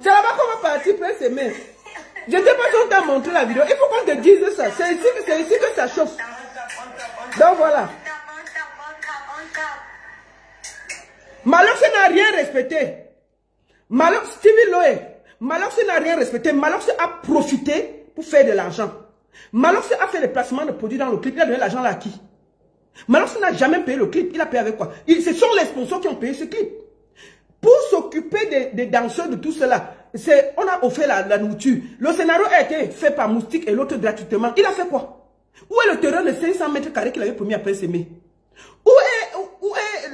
A: C'est là-bas qu'on va partir, Prince Aimé. Je ne sais pas si on t'a montré la vidéo. Il faut qu'on te dise ça. C'est ici que ça chauffe. Donc voilà. Malox n'a rien respecté. Stevie Loé. Malox n'a rien respecté. Malox a profité pour faire de l'argent. Malox a fait les placements de produits dans le clip. Il a donné l'argent à qui? Malox n'a jamais payé le clip. Il a payé avec quoi? Ce sont les sponsors qui ont payé ce clip. Pour s'occuper des danseurs, de tout cela, on a offert la nourriture. Le scénario a été fait par Moustique et l'autre gratuitement. Il a fait quoi? Où est le terrain de 500 mètres carrés qu'il avait promis à Prince Aimé? Où est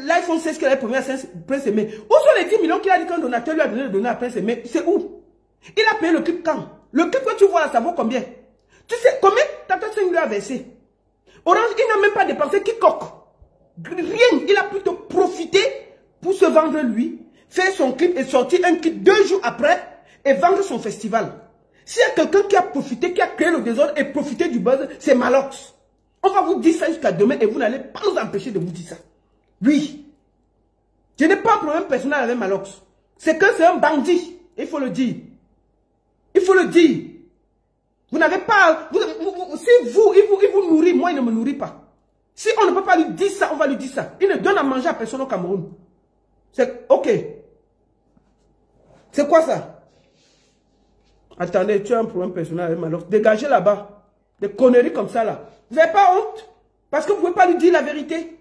A: l'iPhone 16 qu'il avait promis à Prince Aimé? Où sont les 10 millions qu'il a dit qu'un donateur lui a donné à Prince Aimé? C'est où? Il a payé le clip quand? Le clip que tu vois là, ça vaut combien? Tu sais combien Tata 5 lui a versé? Orange, il n'a même pas dépensé quiconque. Rien. Il a plutôt profité pour se vendre lui, faire son clip et sortir un clip 2 jours après et vendre son festival. S'il y a quelqu'un qui a profité, qui a créé le désordre et profité du buzz, c'est Malox. On va vous dire ça jusqu'à demain et vous n'allez pas nous empêcher de vous dire ça. Oui. Je n'ai pas un problème personnel avec Malox. C'est que c'est un bandit. Il faut le dire. Il faut le dire. Vous n'avez pas... si il vous nourrit, moi il ne me nourrit pas. Si on ne peut pas lui dire ça, on va lui dire ça. Il ne donne à manger à personne au Cameroun. C'est ok. C'est quoi ça? Attendez, tu as un problème personnel avec Malox. Dégagez là-bas. Des conneries comme ça là. Vous n'avez pas honte? Parce que vous ne pouvez pas lui dire la vérité.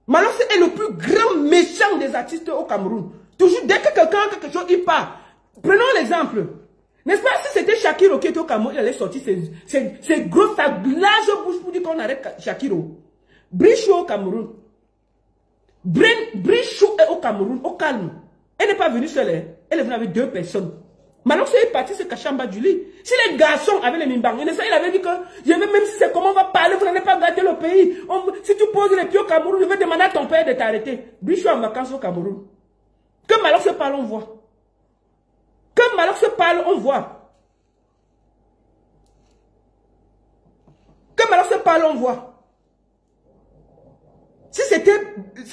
A: Malox est le plus grand méchant des artistes au Cameroun. Toujours, dès que quelqu'un a quelque chose, il part. Prenons l'exemple. N'est-ce pas, si c'était Shakiro qui était au Cameroun, il allait sortir ses grosses, sa large bouche pour dire qu'on arrête Shakiro. Brichou au Cameroun. Brichou est au Cameroun, au calme. Elle n'est pas venue seule, elle est venue avec 2 personnes. Malox est parti se cacher en bas du lit. Si les garçons avaient les mimbang, il avait dit que, je veux, même si c'est comment on va parler, vous n'allez pas gâter le pays. Si tu poses les pieds au Cameroun, je vais demander à ton père de t'arrêter. Brichou en vacances au Cameroun. Que Malox se parle, on voit. Que Malox se parle, on voit. Que Malox se parle, on voit. Si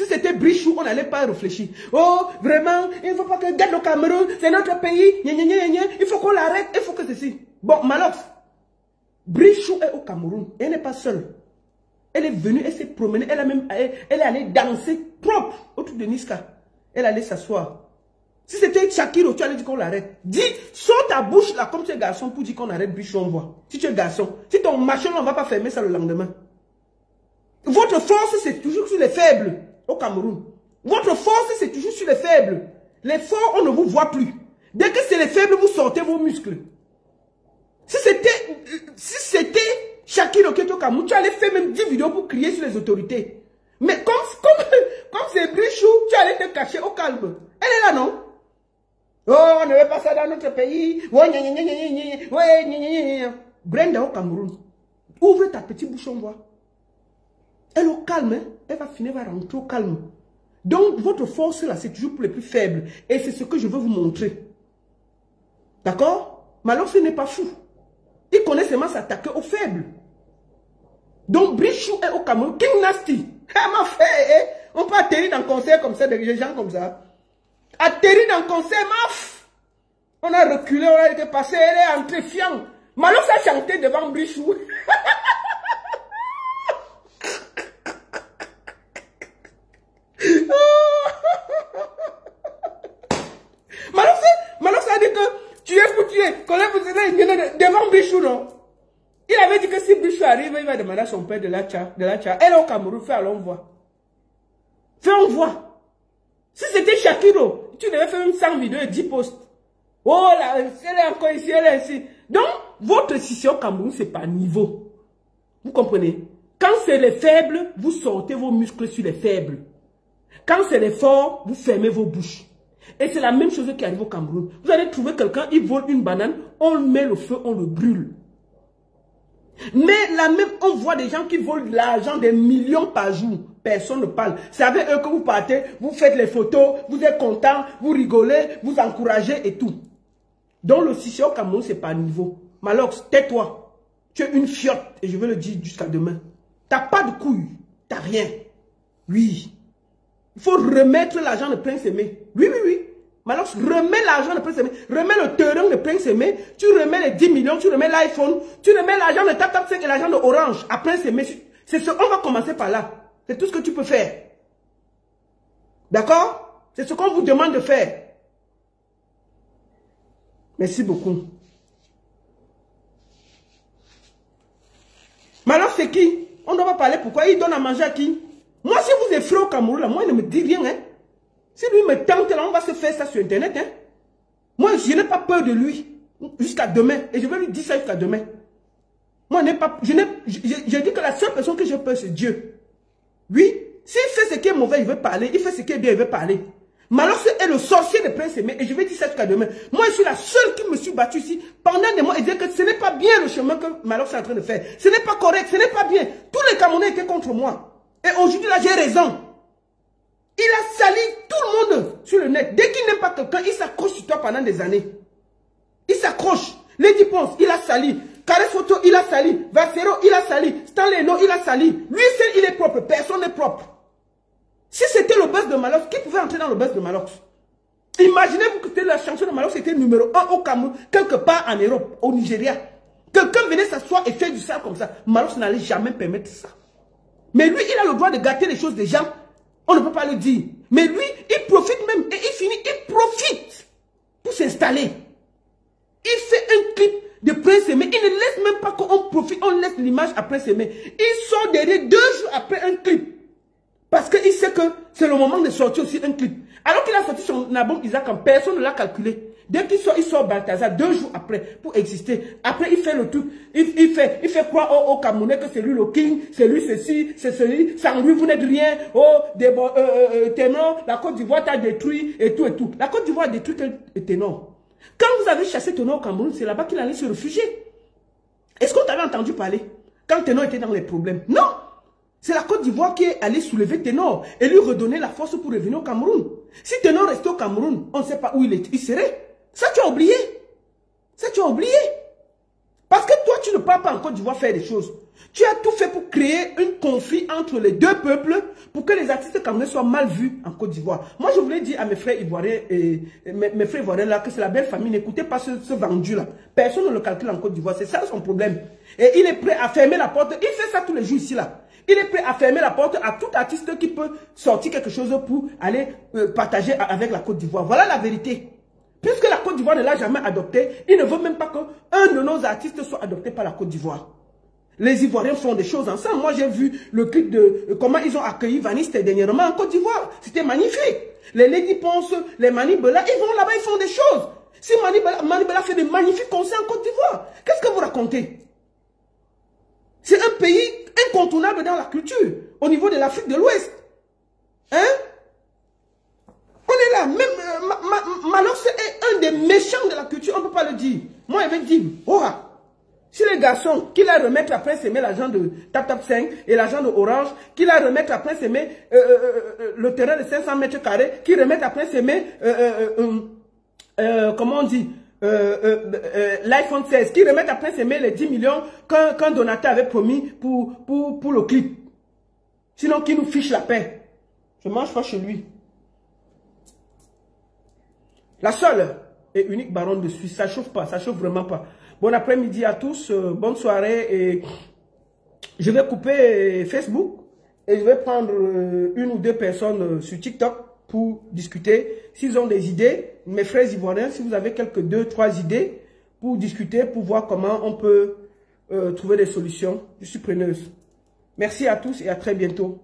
A: c'était Brichou, on n'allait pas réfléchir. Oh, vraiment, il ne faut pas que garde le Cameroun, c'est notre pays, il faut qu'on l'arrête, il faut que ceci. Bon, Malox, Brichou est au Cameroun, elle n'est pas seule. Elle est venue, elle s'est promenée, elle est allée danser propre autour de Niska. Elle allait s'asseoir. Si c'était Shakiro, tu allais dire qu'on l'arrête. Dis, sors ta bouche là comme tu es garçon pour dire qu'on arrête Brichou, on voit. Si tu es garçon, si ton machin, on ne va pas fermer ça le lendemain. Votre force, c'est toujours sur les faibles au Cameroun. Votre force, c'est toujours sur les faibles. Les forts, on ne vous voit plus. Dès que c'est les faibles, vous sortez vos muscles. Si c'était Shakiro qui était au Cameroun, tu allais faire même 10 vidéos pour crier sur les autorités. Mais comme c'est Brichou, tu allais te cacher au calme. Elle est là, non? Oh, on ne veut pas ça dans notre pays. Brenda au Cameroun. Ouvre ta petite bouche, on voit. Elle au calme, hein? Elle va finir par rentrer au calme. Donc, votre force là, c'est toujours pour les plus faibles. Et c'est ce que je veux vous montrer. D'accord? Malox n'est pas fou. Il connaît seulement s'attaquer aux faibles. Donc, Brichou est au Cameroun. King Nasty. Ma frère, on peut atterrir dans le concert comme ça, des gens comme ça. Atterrir dans le concert, maf. On a reculé, on a été passé, elle est entrée fiant. Malox a chanté devant Brichou. Malox a dit que tu es pour tuer. Devant Brichou, non? Il avait dit que si Brichou arrive, il va demander à son père de la tcha. Elle est au Cameroun, fais alors on voit. Fais on voit. Si c'était Shakiro, tu devais faire une 100 vidéos et 10 posts. Oh là, elle est encore ici, elle est ici. Donc, votre scission au Cameroun, c'est pas niveau. Vous comprenez? Quand c'est les faibles, vous sortez vos muscles sur les faibles. Quand c'est les forts, vous fermez vos bouches. Et c'est la même chose qui arrive au Cameroun. Vous allez trouver quelqu'un, il vole une banane, on met le feu, on le brûle. Mais là même, on voit des gens qui volent de l'argent, des millions par jour. Personne ne parle. C'est avec eux que vous partez, vous faites les photos, vous êtes content, vous rigolez, vous encouragez et tout. Donc le scission au Cameroun, c'est pas niveau. Malox, tais-toi. Tu es une fiotte, et je vais le dire jusqu'à demain. T'as pas de couilles, t'as rien. Oui. Il faut remettre l'argent de Prince Aimé. Oui. Malox, remets l'argent de Prince Aimé. Remets le terrain de Prince Aimé. Tu remets les 10 millions, tu remets l'iPhone. Tu remets l'argent de Tap 5 et l'argent de Orange à Prince Aimé. On va commencer par là. C'est tout ce que tu peux faire. D'accord? C'est ce qu'on vous demande de faire. Merci beaucoup. Malox, c'est qui? On doit pas parler pourquoi. Il donne à manger à qui? Moi, si vous êtes frère au Cameroun, là, moi, il ne me dit rien. Hein. Si lui me tente, là, on va se faire ça sur Internet. Hein. Moi, je n'ai pas peur de lui jusqu'à demain. Et je vais lui dire ça jusqu'à demain. Moi, je dis que la seule personne que j'ai peur, c'est Dieu. Oui, s'il fait ce qui est mauvais, il veut parler. Il fait ce qui est bien, il veut parler. Malox est le sorcier de Prince Aimé. Et je vais dire ça jusqu'à demain. Moi, je suis la seule qui me suis battue ici pendant des mois et dire que ce n'est pas bien le chemin que Malox est en train de faire. Ce n'est pas correct, ce n'est pas bien. Tous les Camerounais étaient contre moi. Et aujourd'hui, là, j'ai raison. Il a sali tout le monde sur le net. Dès qu'il n'aime pas quelqu'un, il s'accroche sur toi pendant des années. Il s'accroche. Lady Ponce, il a sali. Caresse Photo, il a sali. Vassero, il a sali. Stanley No, il a sali. Lui seul, il est propre. Personne n'est propre. Si c'était le buzz de Malox, qui pouvait entrer dans le buzz de Malox? Imaginez-vous que la chanson de Malox était numéro 1 au Cameroun, quelque part en Europe, au Nigeria. Quelqu'un venait s'asseoir et faire du sale comme ça. Malox n'allait jamais permettre ça. Mais lui, il a le droit de gâter les choses des gens. On ne peut pas le dire. Mais lui, il profite même. Et il profite pour s'installer. Il fait un clip de Prince Aimé. Il ne laisse même pas qu'on profite. On laisse l'image à Prince Aimé. Il sort derrière 2 jours après un clip. Parce qu'il sait que c'est le moment de sortir aussi un clip. Alors qu'il a sorti son album Isaac, personne ne l'a calculé. Dès qu'il sort, il sort Balthazar 2 jours après pour exister. Après, il fait le truc. Il fait croire au Camerounais que c'est lui le king, c'est lui ceci, c'est celui. Sans lui, vous n'êtes rien. Oh, Ténor, la Côte d'Ivoire t'a détruit et tout et tout. La Côte d'Ivoire a détruit Ténor. Quand vous avez chassé Ténor au Cameroun, c'est là-bas qu'il allait se réfugier. Est-ce qu'on t'avait entendu parler quand Ténor était dans les problèmes? Non. C'est la Côte d'Ivoire qui est allée soulever Ténor et lui redonner la force pour revenir au Cameroun. Si Ténor restait au Cameroun, on ne sait pas où il serait. Ça, tu as oublié. Ça, tu as oublié. Parce que toi, tu ne pars pas en Côte d'Ivoire faire des choses. Tu as tout fait pour créer un conflit entre les deux peuples pour que les artistes camerounais soient mal vus en Côte d'Ivoire. Moi, je voulais dire à mes frères ivoiriens et mes frères ivoiriens là que c'est la belle famille. N'écoutez pas ce vendu là. Personne ne le calcule en Côte d'Ivoire. C'est ça son problème. Et il est prêt à fermer la porte. Il fait ça tous les jours ici là. Il est prêt à fermer la porte à tout artiste qui peut sortir quelque chose pour aller partager avec la Côte d'Ivoire. Voilà la vérité. Puisque la Côte d'Ivoire ne l'a jamais adopté, il ne veut même pas qu'un de nos artistes soit adopté par la Côte d'Ivoire. Les Ivoiriens font des choses ensemble. Moi, j'ai vu le clip de comment ils ont accueilli Vaniste dernièrement en Côte d'Ivoire. C'était magnifique. Les Lady Ponce, les Manibela, ils vont là-bas, ils font des choses. Si Manibela fait des magnifiques concerts en Côte d'Ivoire, qu'est-ce que vous racontez? C'est un pays incontournable dans la culture, au niveau de l'Afrique de l'Ouest. Hein? On est là, même Malox est un des méchants de la culture, on ne peut pas le dire. Moi, je vais dire, oh, si les garçons, qui la remettent après s'aimer l'argent de TapTap 5 et l'argent de Orange, qui la remettent après s'aimer le terrain de 500 mètres carrés, qui remettent après s'aimer, comment on dit, l'iPhone 16, qui remettent après s'aimer les 10 millions qu'un donateur avait promis pour le clip. Sinon, qui nous fiche la paix. Je ne mange pas chez lui. La seule et unique baronne de Suisse, ça chauffe pas, ça chauffe vraiment pas. Bon après-midi à tous, bonne soirée et je vais couper Facebook et je vais prendre 1 ou 2 personnes sur TikTok pour discuter. S'ils ont des idées, mes frères ivoiriens, si vous avez quelques 2, 3 idées pour discuter, pour voir comment on peut trouver des solutions, je suis preneuse. Merci à tous et à très bientôt.